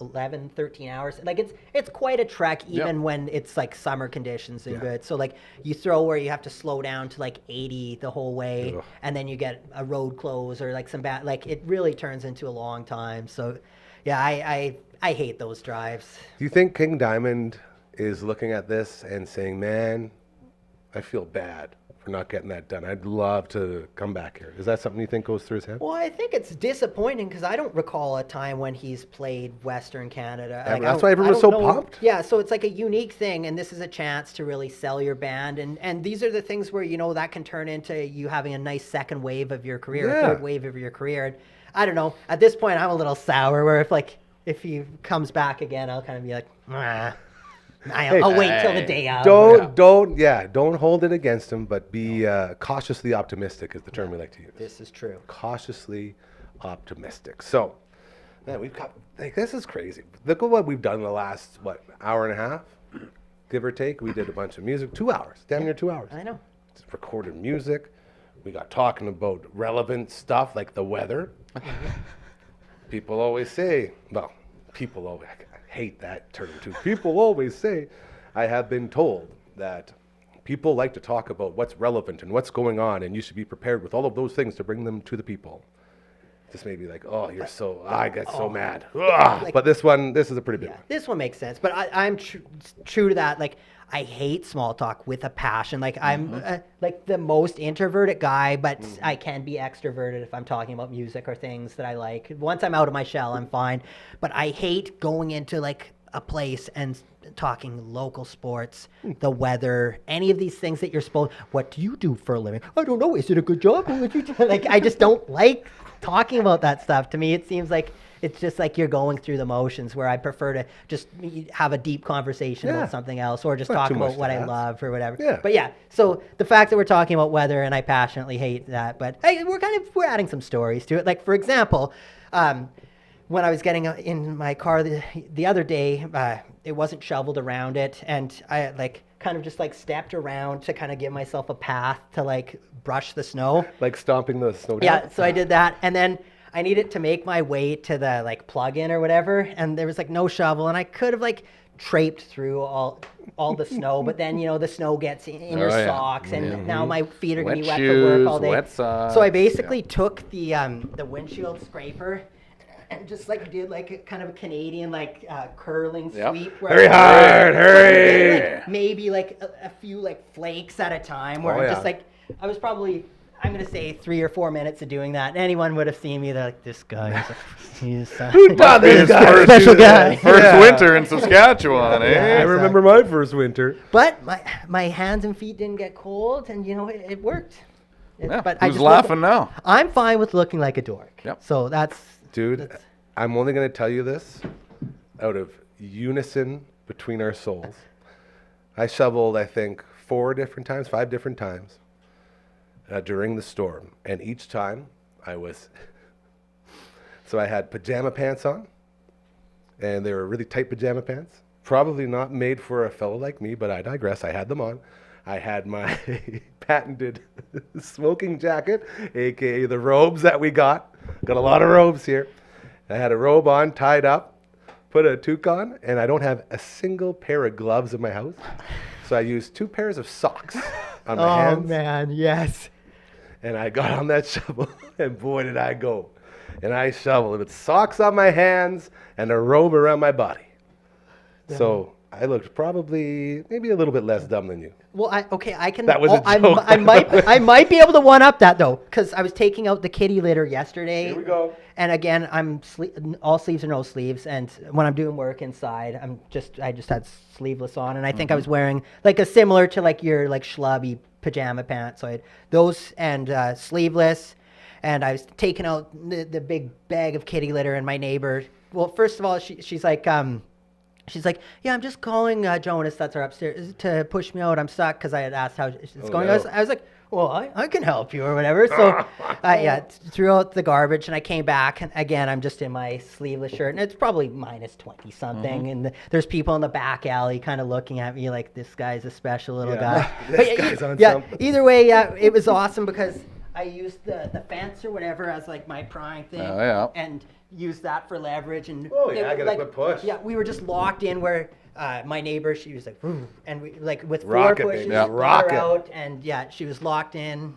11, 13 hours. Like, it's quite a trek, even when it's like summer conditions and good. So like you throw where you have to slow down to like 80 the whole way, and then you get a road close or like some bad, like it really turns into a long time. So yeah, I hate those drives. Do you think King Diamond is looking at this and saying, man, I feel bad for not getting that done. I'd love to come back here. Is that something you think goes through his head? Well, I think it's disappointing because I don't recall a time when he's played Western Canada. Yeah, Like, that's I why don't- everyone's I don't so know- pumped. Yeah, so it's like a unique thing, and this is a chance to really sell your band. And these are the things where, that can turn into you having a nice second wave of your career, a third wave of your career. And I don't know. At this point, I'm a little sour where if he comes back again, I'll kind of be like, I'll wait till the day of. Don't hold it against him, but be cautiously optimistic is the term we like to use. This is true. Cautiously optimistic. So, man, we've got, this is crazy. Look at what we've done in the last, hour and a half, give or take. We did a bunch of music, 2 hours, damn near 2 hours. I know. Just recorded music. We got talking about relevant stuff like the weather. People always say, I hate that term too. People always say, I have been told that people like to talk about what's relevant and what's going on, and you should be prepared with all of those things to bring them to the people. just maybe like, oh, you're so, I get so mad. Ugh. But this is a pretty big one. This one makes sense, but I'm true to that. Like, I hate small talk with a passion. Like, I'm like the most introverted guy, but I can be extroverted if I'm talking about music or things that I like. Once I'm out of my shell, I'm fine. But I hate going into like a place and talking local sports, the weather, any of these things that you're supposed. What do you do for a living? I don't know. Is it a good job? Like, I just don't like talking about that stuff. To me, it seems like it's just like you're going through the motions, where I prefer to just have a deep conversation about something else, or just Not talk too much about what to I ask. love or whatever. Yeah. But yeah, so the fact that we're talking about weather, and I passionately hate that, but hey, we're adding some stories to it. Like, for example, when I was getting in my car the other day, it wasn't shoveled around it, and I like kind of just like stepped around to kind of give myself a path to like brush the snow. Like stomping the snow down? Yeah, so I did that, and then I needed to make my way to the like plug-in or whatever, and there was like no shovel, and I could have like traipsed through all the snow, but then the snow gets in your socks, and now my feet are gonna be wet for work all day. Wet socks. So I basically took the windshield scraper and just like did like a kind of a Canadian like curling sweep. Where Very hard, hurry! like, maybe like a few like flakes at a time, where just like I was probably. I'm going to say 3 or 4 minutes of doing that. And anyone would have seen me. They're like, this guy, he's Who taught this guy? special guy. First winter in Saskatchewan, eh? I remember my first winter. But my hands and feet didn't get cold, and it worked. But Who's laughing now? I'm fine with looking like a dork. Yep. So that's... Dude, I'm only going to tell you this out of unison between our souls. I shoveled, I think, 5 different times during the storm. And each time I was... So I had pajama pants on, and they were really tight pajama pants. Probably not made for a fellow like me, but I digress. I had them on. I had my patented smoking jacket, a.k.a. the robes that we got. Got a lot of robes here. I had a robe on, tied up, put a toque on, and I don't have a single pair of gloves in my house. So I used 2 pairs of socks on my hands. Oh, man, yes. And I got on that shovel, and boy, did I go. And I shoveled with socks on my hands and a robe around my body. So I looked probably maybe a little bit less dumb than you. Well, I can. That was a joke. I might be able to one up that though, because I was taking out the kitty litter yesterday. Here we go. And again, I'm all sleeves or no sleeves, and when I'm doing work inside, I just had sleeveless on, and I think I was wearing like a similar to like your like schlubby pajama pants. So I had those and sleeveless, and I was taking out the big bag of kitty litter, and my neighbor. Well, first of all, she's like. She's like, yeah, I'm just calling Jonas, that's her upstairs, to push me out. I'm stuck, because I had asked how it's going. No. I was like, well, I can help you or whatever. So, threw out the garbage, and I came back, and again, I'm just in my sleeveless shirt, and it's probably minus 20-something, and there's people in the back alley kind of looking at me like, this guy's a special little guy. This guy's on yeah, something. either way, it was awesome, because I used the fence or whatever as like my prying thing, and used that for leverage. And I got a quick push. Yeah, we were just locked in where my neighbor, she was like, "Woo," and we like with 4 Rocket, pushes, baby. got her Rocket. out, and she was locked in.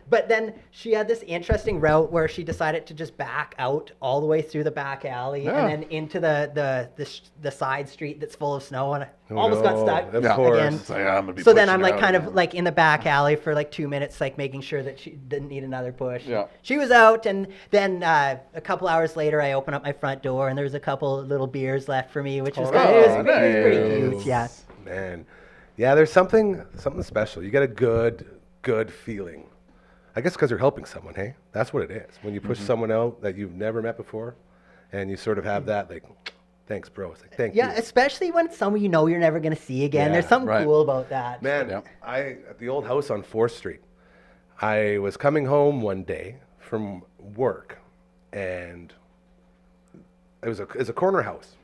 But then she had this interesting route where she decided to just back out all the way through the back alley and then into the side street that's full of snow, and I almost got stuck of course. again. It's like, I'm gonna be So then pushing I'm her like out kind again. of like in the back alley for like 2 minutes, like making sure that she didn't need another push. Yeah. She was out, and then a couple hours later, I open up my front door, and there was a couple little beers left for me, which was kind of, it was pretty cute. Yeah. Man. Yeah, there's something special. You get a good feeling. I guess because you're helping someone, hey? That's what it is. When you push someone out that you've never met before, and you sort of have that, like, thanks, bro. It's like, thank you. Yeah, especially when it's someone you're never going to see again. Yeah, There's something right. cool about that. Man, at the old house on 4th Street, I was coming home one day from work, and it was a corner house.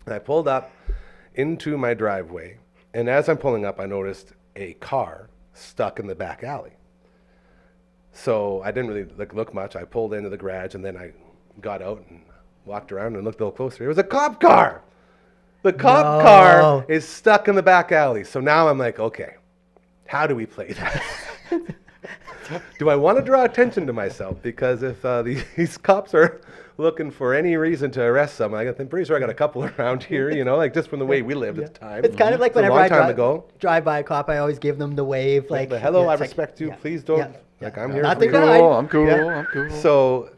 And I pulled up into my driveway, and as I'm pulling up, I noticed a car stuck in the back alley. So I didn't really look much. I pulled into the garage, and then I got out and walked around and looked a little closer. It was a cop car. The cop car is stuck in the back alley. So now I'm like, okay, how do we play that? do I want to draw attention to myself? Because if these cops are looking for any reason to arrest someone, I'm pretty sure I got a couple around here, like just from the way we lived at the time. It's kind of like It's a whenever long I time ago. drive by a cop, I always give them the wave, like The hello, yeah, I it's like, respect you. yeah, Please don't. yeah, Like yeah. I'm here. Not for the you. guy. I'm cool. Yeah. I'm cool. So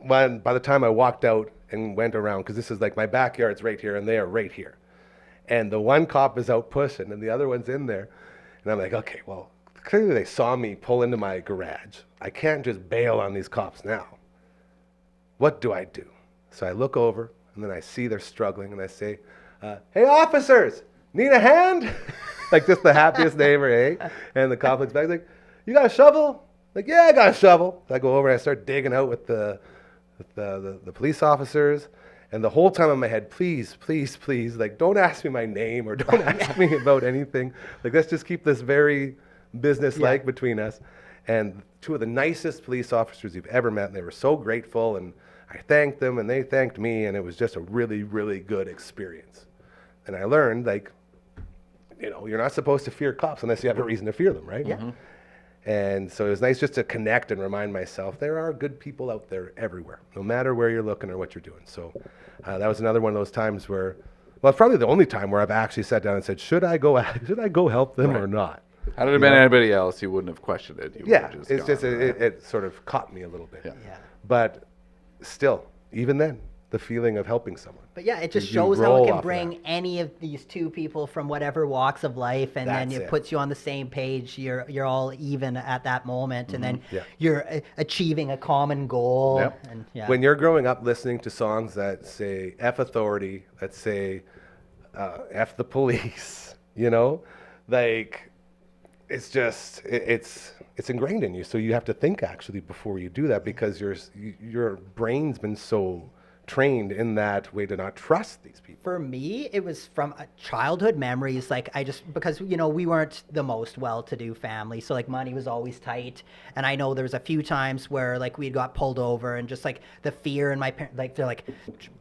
by the time I walked out and went around, because this is like my backyard's right here and they are right here. And the one cop is out pushing and the other one's in there. And I'm like, okay, well, clearly they saw me pull into my garage. I can't just bail on these cops now. What do I do? So I look over and then I see they're struggling and I say, hey, officers, need a hand? Like just the happiest neighbor, eh? And the cop looks back like, you got a shovel? Like, yeah, I got a shovel. I go over and I start digging out with the police officers. And the whole time in my head, please, please, please, like, don't ask me my name or don't ask me about anything. Like, let's just keep this very business-like between us. And two of the nicest police officers you've ever met, and they were so grateful. And I thanked them, and they thanked me, and it was just a really, really good experience. And I learned, like, you're not supposed to fear cops unless you have a reason to fear them, right? Yeah. And so it was nice just to connect and remind myself there are good people out there everywhere, no matter where you're looking or what you're doing. So that was another one of those times where, well, it's probably the only time where I've actually sat down and said, should I go help them or not? Had it have been anybody else, you wouldn't have questioned it. You would have It's gone, just right? it sort of caught me a little bit. Yeah. Yeah. But still, even then, the feeling of helping someone. But yeah, it just You shows how roll it off can of bring that. any of these two people from whatever walks of life, and then That's it it. puts you on the same page. You're all even at that moment, and then Yeah. you're achieving a common goal. Yep. And yeah, When you're growing up listening to songs that say F authority, that say F the police, like it's just, it's ingrained in you. So you have to think actually before you do that because your brain's been so trained in that way to not trust these people. for me, it was from childhood memories. Like because we weren't the most well-to-do family, so like money was always tight. And I know there was a few times where like we got pulled over, and just like the fear in my parents, like they're like,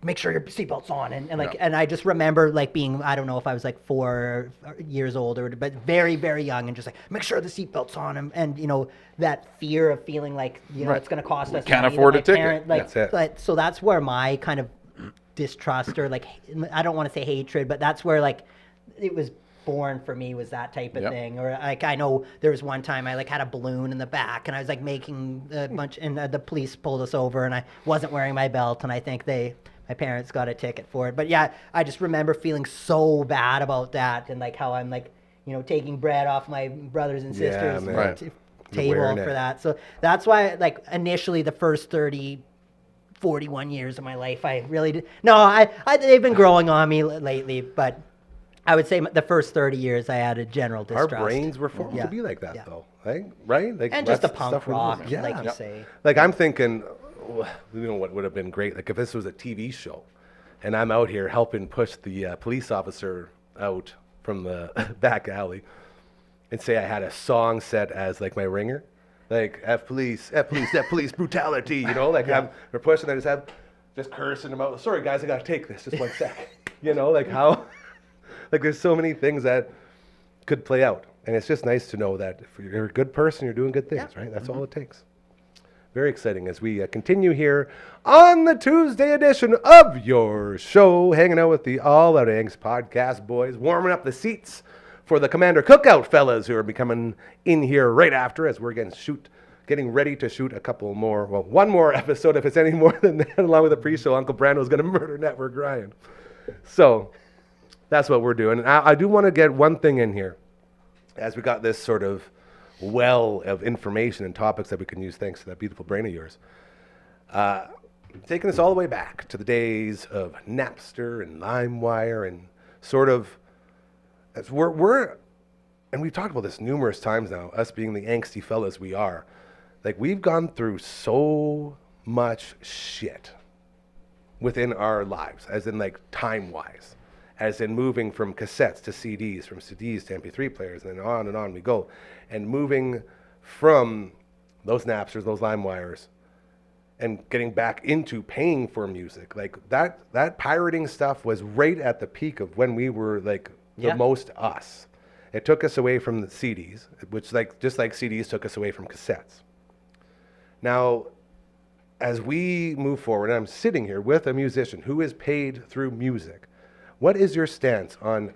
make sure your seatbelt's on, and like, and I just remember like being, I don't know if I was like 4 years old but very, very young, and just like, make sure the seatbelt's on, and that fear of feeling like it's going to cost us Can't money, afford that a my ticket. parent, like, That's it. but so that's where my kind of distrust, or like, I don't want to say hatred, but that's where like it was born for me, was that type of Yep. thing. Or like, I know there was one time I like had a balloon in the back, and I was like making a bunch, and the police pulled us over, and I wasn't wearing my belt, and I think my parents got a ticket for it. But yeah, I just remember feeling so bad about that, and like how I'm like taking bread off my brothers and Yeah, sisters man. Right. table wearing for it. that. So that's why like initially the first 41 years of my life, I really did. No, I they've been growing on me lately, but I would say the first 30 years I had a general Our distrust. brains were formed Yeah. to be like that, Yeah. though, right? Like, And just that's the punk stuff we rock, learned. like you Yep. say. Like I'm thinking, what would have been great? Like if this was a TV show, and I'm out here helping push the police officer out from the back alley, and say I had a song set as like my ringer, like F police, brutality, like we're pushing. I just cursing them out. Sorry guys, I gotta take this. Just one sec. Like how, like there's so many things that could play out, and it's just nice to know that if you're a good person, you're doing good things, Yeah. right? That's all it takes. Very exciting as we continue here on the Tuesday edition of your show, hanging out with the All Out Angst podcast boys, warming up the seats for the Commander Cookout fellas who are coming in here right after as we're getting ready to shoot a couple more, well, one more episode if it's any more than that, along with the pre-show. Uncle Brando's going to murder Network Ryan. So that's what we're doing. And I do want to get one thing in here as we got this sort of well of information and topics that we can use thanks to that beautiful brain of yours. Taking us all the way back to the days of Napster and LimeWire and sort of, as we're and we've talked about this numerous times now, us being the angsty fellas we are, like we've gone through so much shit within our lives, as in like time-wise, as in moving from cassettes to CDs, from CDs to MP3 players, and then on we go. And moving from those Napsters, those LimeWires, and getting back into paying for music. Like that pirating stuff was right at the peak of when we were like the Yeah. most us. It took us away from the CDs, which just like CDs took us away from cassettes. Now, as we move forward, I'm sitting here with a musician who is paid through music. What is your stance on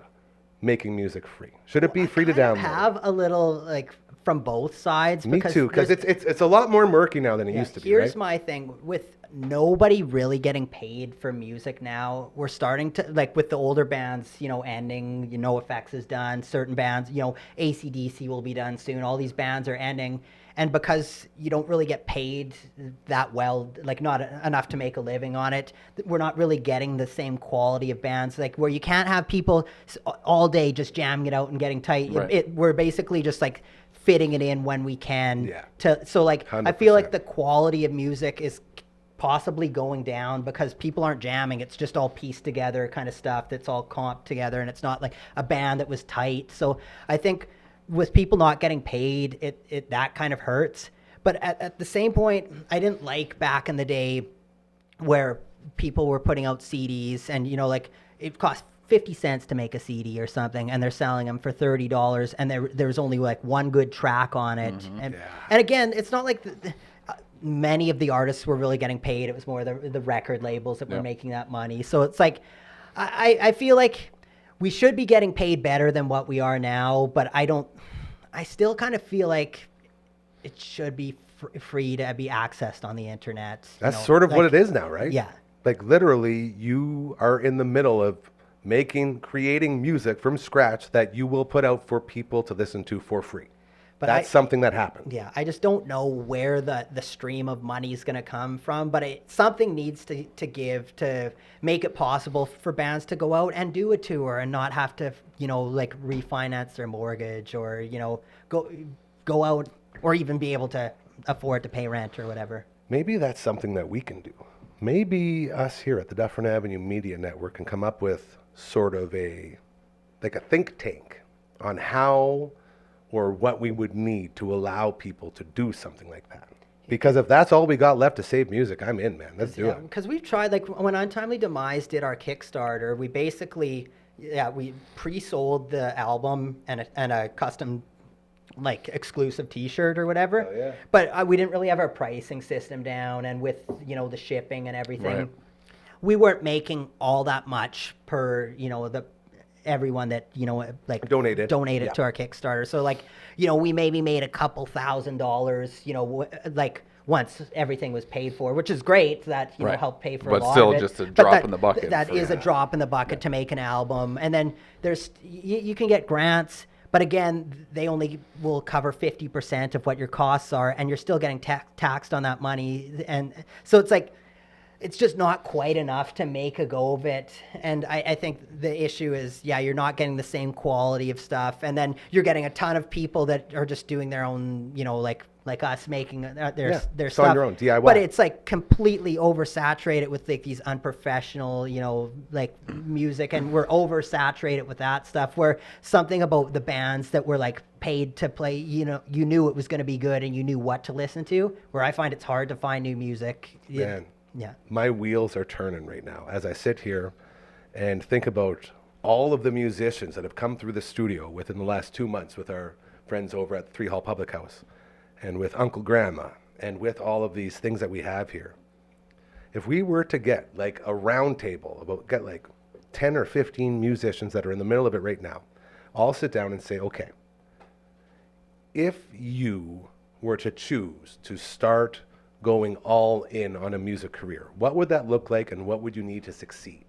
making music free? Should it be free to download? I have a little like from both sides. Me too, because it's a lot more murky now than it used to be. Here's right? my thing with nobody really getting paid for music now. We're starting to, like with the older bands, ending. NoFX is done. Certain bands, AC/DC will be done soon. All these bands are ending. And because you don't really get paid that well, like not enough to make a living on it, we're not really getting the same quality of bands. Like where you can't have people all day just jamming it out and getting tight. Right. We're basically just like fitting it in when we can. Yeah. So like 100%. I feel like the quality of music is possibly going down because people aren't jamming. It's just all pieced together kind of stuff that's all comped together, and it's not like a band that was tight. So I think with people not getting paid, it that kind of hurts. But at the same point, I didn't like back in the day where people were putting out CDs and, like it cost 50 cents to make a CD or something, and they're selling them for $30, and there's only like one good track on it. And again, it's not like many of the artists were really getting paid. It was more the record labels that were making that money. So it's like, I feel like we should be getting paid better than what we are now, but I still kind of feel like it should be free to be accessed on the internet. That's sort of what it is now, right? Yeah. Like literally, you are in the middle of creating music from scratch that you will put out for people to listen to for free. But that's something that happened. Yeah, I just don't know where the stream of money is going to come from, but something needs to give to make it possible for bands to go out and do a tour and not have to, like refinance their mortgage or, go out or even be able to afford to pay rent or whatever. Maybe that's something that we can do. Maybe us here at the Dufferin Avenue Media Network can come up with sort of a think tank on how or what we would need to allow people to do something like that. Because if that's all we got left to save music, I'm in, man. Let's do it. Because we've tried, like when Untimely Demise did our Kickstarter, we basically, we pre-sold the album and a custom, like exclusive T-shirt or whatever. Oh, yeah. But we didn't really have our pricing system down, and with the shipping and everything, Right. we weren't making all that much per everyone that donated to our Kickstarter. So like we maybe made a couple $1,000, like once everything was paid for, which is great. That Right. helped pay for But a lot still of it. just a But drop in the bucket That for- is a drop in the bucket to make an album. And then there's you can get grants, but again, they only will cover 50% of what your costs are, and you're still getting taxed on that money. And so it's like, it's just not quite enough to make a go of it. And I think the issue is, you're not getting the same quality of stuff. And then you're getting a ton of people that are just doing their own, like us making their it's stuff. on your own, DIY. But it's like completely oversaturated with like these unprofessional, like music. And we're oversaturated with that stuff, where something about the bands that were like paid to play, you knew it was going to be good and you knew what to listen to, where I find it's hard to find new music. Man. Yeah. My wheels are turning right now as I sit here and think about all of the musicians that have come through the studio within the last 2 months with our friends over at 3 Hall Public House and with Uncle Grandma and with all of these things that we have here. If we were to get like a round table, get like 10 or 15 musicians that are in the middle of it right now, all sit down and say, okay, if you were to choose to start going all in on a music career, what would that look like and what would you need to succeed?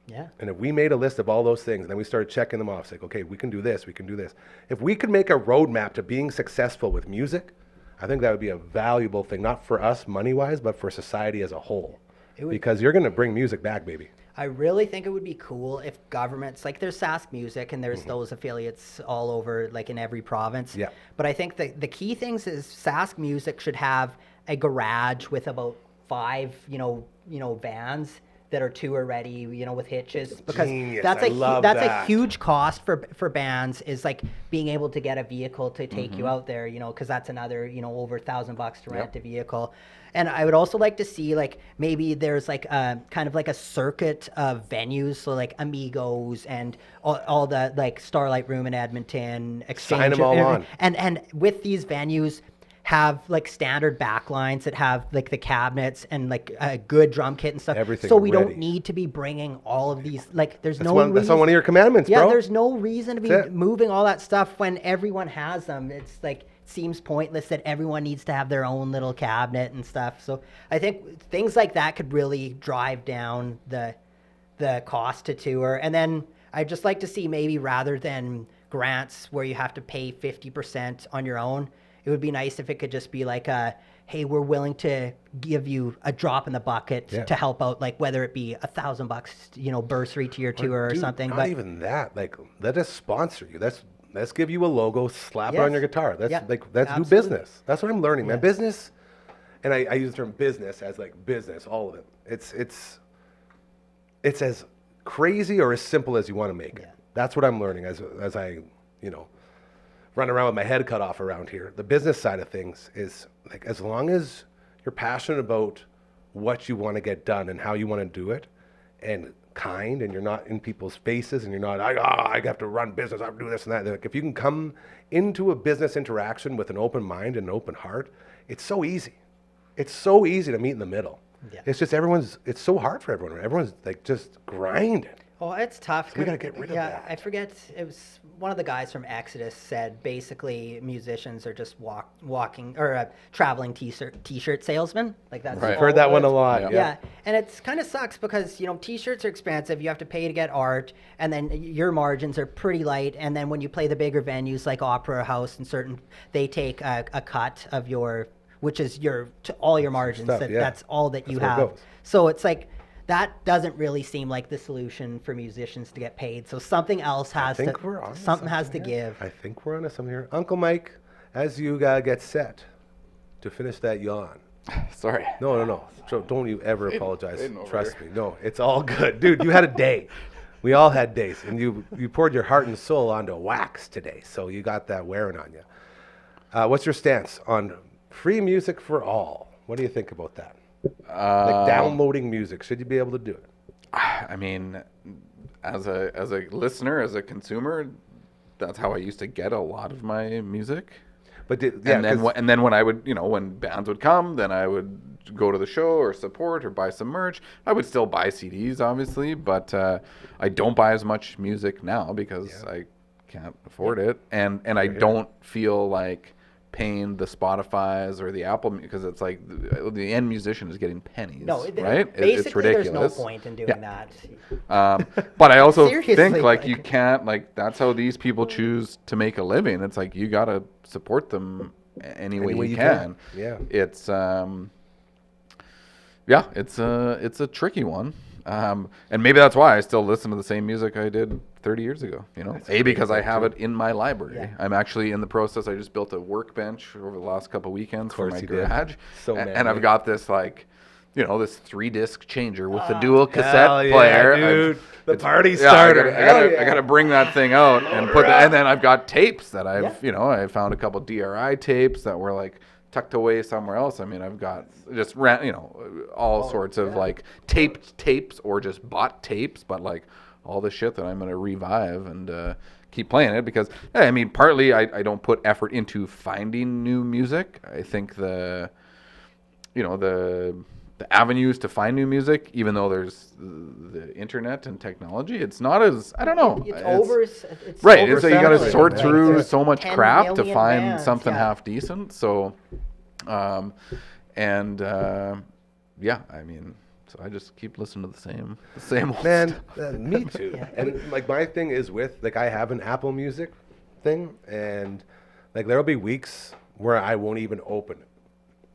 Yeah. And if we made a list of all those things and then we started checking them off, it's like, okay, we can do this, we can do this. If we could make a roadmap to being successful with music, I think that would be a valuable thing, not for us money-wise, but for society as a whole. Because you're going to bring music back, baby. I really think it would be cool if governments, like there's Sask Music and there's those affiliates all over, like in every province. Yeah. But I think the key things is Sask Music should have a garage with about 5, vans that are tour ready, you know, with hitches, because Genius. that's I a love that's that. a huge cost for bands, is like being able to get a vehicle to take you out there, you know, because that's another, you know, over $1,000 to rent a vehicle. And I would also like to see, like, maybe there's like a kind of like a circuit of venues, so like Amigos and all the like Starlight Room in Edmonton, Exchange, Sign 'em all on. and with these venues have like standard backlines that have like the cabinets and like a good drum kit and stuff. Everything so we ready. don't need to be bringing all of these, like there's That's no one. That's not one of your commandments, yeah, bro. there's no reason to be That's it. moving all that stuff when everyone has them. It's like, seems pointless that everyone needs to have their own little cabinet and stuff. So I think things like that could really drive down the cost to tour. And then I'd just like to see, maybe rather than grants where you have to pay 50% on your own, it would be nice if it could just be like hey, we're willing to give you a drop in the bucket to help out, like whether it be $1,000, you know, bursary to your tour or Dude, something. Not But even that. Like, let us sponsor you. Let's give you a logo, slap it on Yes. your guitar. Let's Yeah, do absolutely. business. That's what I'm learning, man. Business, and I use the term business as like business, all of it. It's as crazy or as simple as you want to make it. That's what I'm learning as I, you know, run around with my head cut off around here. The business side of things is like, as long as you're passionate about what you want to get done and how you want to do it, and kind, and you're not in people's faces, and you're not, I have to run business, I have to do this and that. Like, if you can come into a business interaction with an open mind and an open heart, it's so easy. It's so easy to meet in the middle. Yeah. It's just it's so hard for everyone. Everyone's like just grinding. Oh, it's tough. we gotta get rid of yeah, that. I forget. It was one of the guys from Exodus said basically musicians are just walking or traveling t-shirt salesmen. Like that's Right. I've heard that all one it a is. lot. Yeah, and it's kind of sucks because, you know, t-shirts are expensive. You have to pay to get art, and then your margins are pretty light. And then when you play the bigger venues like Opera House and certain, they take a cut of your, which is all your margins. Stuff, yeah. That's all that you That's where it have. goes. So it's like, that doesn't really seem like the solution for musicians to get paid. So something else has to, something has to give. I think we're onto something here. Uncle Mike, as you get set to finish that yawn. Sorry. No. So don't you ever apologize. fading over Trust here. me. No, it's all good. Dude, you had a day. We all had days. And you poured your heart and soul onto wax today. So you got that wearing on you. What's your stance on free music for all? What do you think about that? Like downloading music. Should you be able to do it? I mean, as a listener, as a consumer, that's how I used to get a lot of my music. But And then when I would, you know, when bands would come, then I would go to the show or support or buy some merch. I would still buy CDs, obviously, but I don't buy as much music now because I can't afford it, and I don't feel like paying the Spotify's or the Apple, because it's like the end musician is getting pennies. No, right? Basically, It's ridiculous. there's no point in doing that. But I also Seriously, think like you like- can't, like, that's how these people choose to make a living. It's like you gotta support them any way you can. Yeah. It's it's a tricky one. And maybe that's why I still listen to the same music I did 30 years ago, you know, because I have it in my library. Yeah. I'm actually in the process. I just built a workbench over the last couple weekends for course my you did. garage. So and manly. I've got this, like, you know, this 3-disc changer with the dual cassette Hell yeah, player. dude. The it's- party yeah, starter. I Hell yeah. gotta bring that thing out and put that. And then I've got tapes that I've, Yeah. you know, I found a couple DRI tapes that were like tucked away somewhere else. I mean, I've got just you know, all sorts of like taped tapes or just bought tapes, but like all the shit that I'm gonna revive and keep playing it because I mean, partly I don't put effort into finding new music. I think the avenues to find new music, even though there's the internet and technology, it's not as, I don't know. It's Right, it's like you got to oversaturated. sort Like, through there's so much 10 crap to million find bands, something yeah. half decent. So, yeah, I mean, so I just keep listening to the same old Man, stuff. me too. And like my thing is with, like, I have an Apple Music thing, and like there'll be weeks where I won't even open it.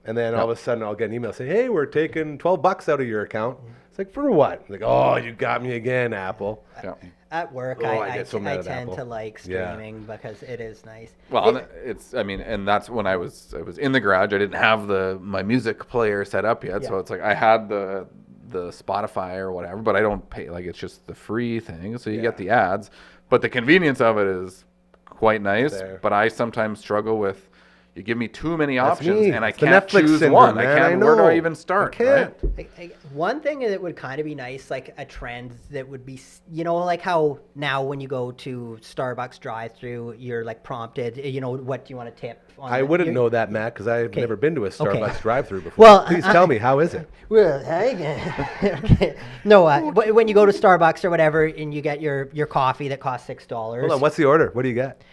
And then all of a sudden I'll get an email saying, hey, we're taking $12 out of your account. It's like, for what? Like, oh, you got me again, Apple. Yeah. At work, Oh, I I get so mad at tend Apple. to like Yeah. streaming because it is nice. Well, it's, I mean, and that's when I was in the garage. I didn't have my music player set up yet, so Yeah. it's like I had the the Spotify or whatever, but I don't pay. Like, it's just the free thing, so you Yeah. get the ads. But the convenience of it is quite nice. There. But I sometimes struggle with, you give me too many That's options, me. and I It's the can't Netflix choose syndrome, one. man. I can't. I Where do I know. even start? I can't. Right? One thing that would kind of be nice, like a trend that would be, like how now when you go to Starbucks drive-through, you're like prompted, what do you want to tip? I wouldn't know that, Matt, because I've never been to a Starbucks drive-thru before. Well, Please tell me, how is it? Well, okay. No, when you go to Starbucks or whatever, and you get your coffee that costs $6. Hold on, what's the order? What do you get?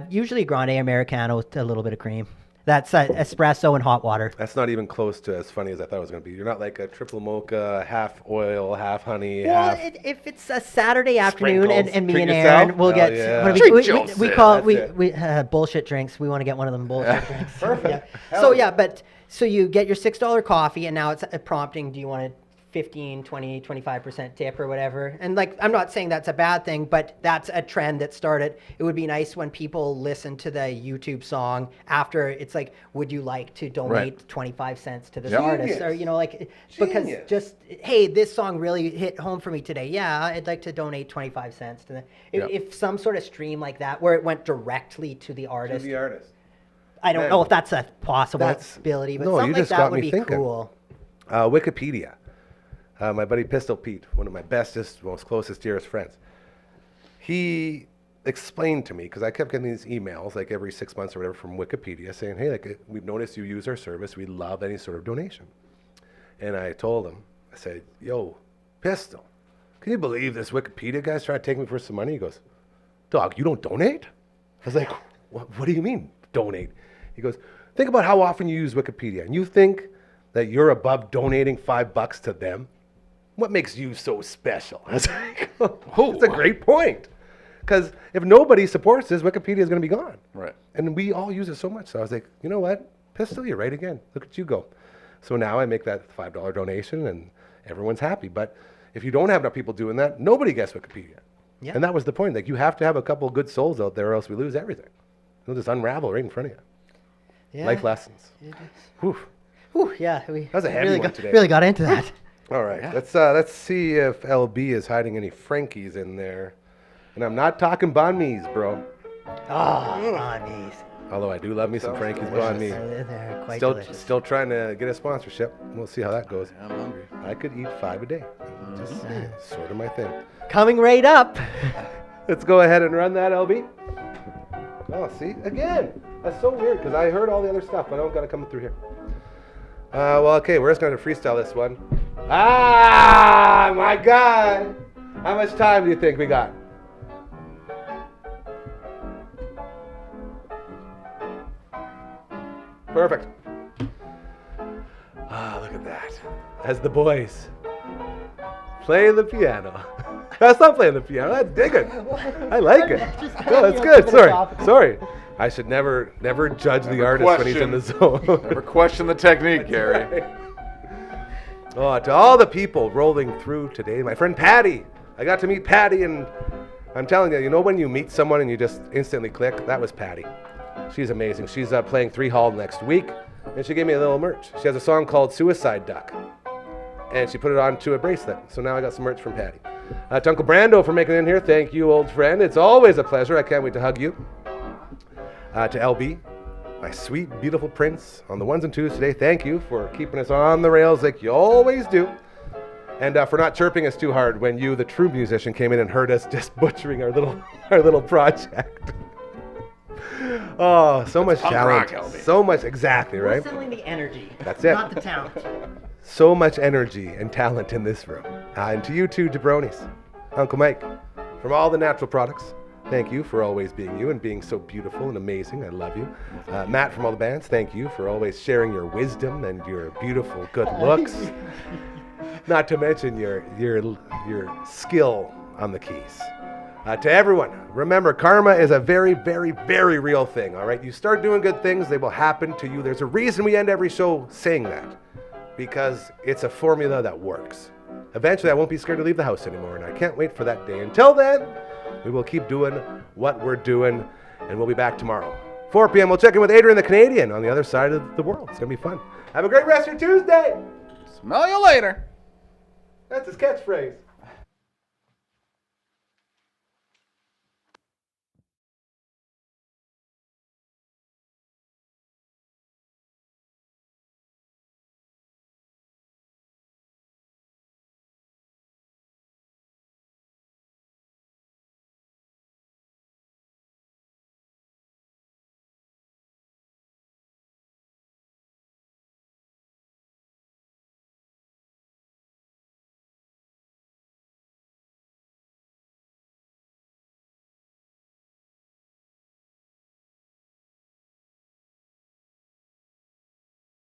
Usually grande Americano with a little bit of cream. That's espresso and hot water. That's not even close to as funny as I thought it was going to be. You're not like a triple mocha, half oil, half honey, Well, half... if it's a Saturday afternoon and me Treat and yourself? Aaron, we'll Hell get yeah. what do Treat we yourself. call That's we it. bullshit drinks. We want to get one of them bullshit drinks. Perfect. Yeah. So yeah, so you get your $6 coffee, and now it's a prompting. Do you want a 15, 20, 25% tip or whatever? And like, I'm not saying that's a bad thing, but that's a trend that started. It would be nice when people listen to the YouTube song after it's like, would you like to donate 25 cents to this artist? Or, because just, hey, this song really hit home for me today. Yeah, I'd like to donate 25 cents to them. If some sort of stream like that, where it went directly to the artist. I don't know if that's a possibility, but something like that would be cool. Wikipedia. My buddy Pistol Pete, one of my bestest, most closest, dearest friends, he explained to me, because I kept getting these emails like every 6 months or whatever from Wikipedia saying, hey, like, we've noticed you use our service. We love any sort of donation. And I told him, I said, yo, Pistol, can you believe this Wikipedia guy's trying to take me for some money? He goes, dog, you don't donate? I was like, what do you mean donate? He goes, think about how often you use Wikipedia, and you think that you're above donating $5 to them? What makes you so special? I was like, oh, that's a great point. Because if nobody supports this, Wikipedia is going to be gone. Right. And we all use it so much. So I was like, you know what? Pistol, you're right again. Look at you go. So now I make that $5 donation and everyone's happy. But if you don't have enough people doing that, nobody gets Wikipedia. Yeah. And that was the point. Like, you have to have a couple of good souls out there or else we lose everything. It'll just unravel right in front of you. Yeah. Life lessons. Whew. Whew, yeah. That was a heavy one today. Really got into that. All right, let's see if LB is hiding any Frankies in there. And I'm not talking banh mi's, bro. Banh mi's. Although I do love me some Frankie's banh mi. They're quite delicious. Still trying to get a sponsorship. We'll see how that goes. I'm hungry. I could eat 5 a day. Just saying, sort of my thing. Coming right up. Let's go ahead and run that, LB. Oh, see? Again. That's so weird, because I heard all the other stuff, but I don't got to come through here. Well, okay, we're just going to freestyle this one. Ah, my God. How much time do you think we got? Perfect. Ah, look at that. As the boys play the piano. That's not playing the piano. That's digging. I like it. No, that's good. Sorry. I should never judge the artist when he's in the zone. Never question the technique, Gary. Right. Oh, to all the people rolling through today, my friend Patty. I got to meet Patty, and I'm telling you, when you meet someone and you just instantly click? That was Patty. She's amazing. She's playing 3 Hall next week, and she gave me a little merch. She has a song called Suicide Duck, and she put it onto a bracelet. So now I got some merch from Patty. To Uncle Brando for making it in here. Thank you, old friend. It's always a pleasure. I can't wait to hug you. To LB, my sweet, beautiful prince on the ones and twos today. Thank you for keeping us on the rails like you always do. And for not chirping us too hard when you, the true musician, came in and heard us just butchering our little project. Oh, so much talent. So much, exactly, right? We're selling the energy. That's it. Not the talent. So much energy and talent in this room. And to you two, jabronis, Uncle Mike, from all the natural products, thank you for always being you and being so beautiful and amazing. I love you. Matt from all the bands, thank you for always sharing your wisdom and your beautiful good looks. Not to mention your skill on the keys. To everyone, remember, karma is a very, very, very real thing, all right? You start doing good things, they will happen to you. There's a reason we end every show saying that, because it's a formula that works. Eventually, I won't be scared to leave the house anymore, and I can't wait for that day. Until then, we will keep doing what we're doing, and we'll be back tomorrow. 4 p.m., we'll check in with Adrian the Canadian on the other side of the world. It's going to be fun. Have a great rest of your Tuesday. Smell you later. That's his catchphrase.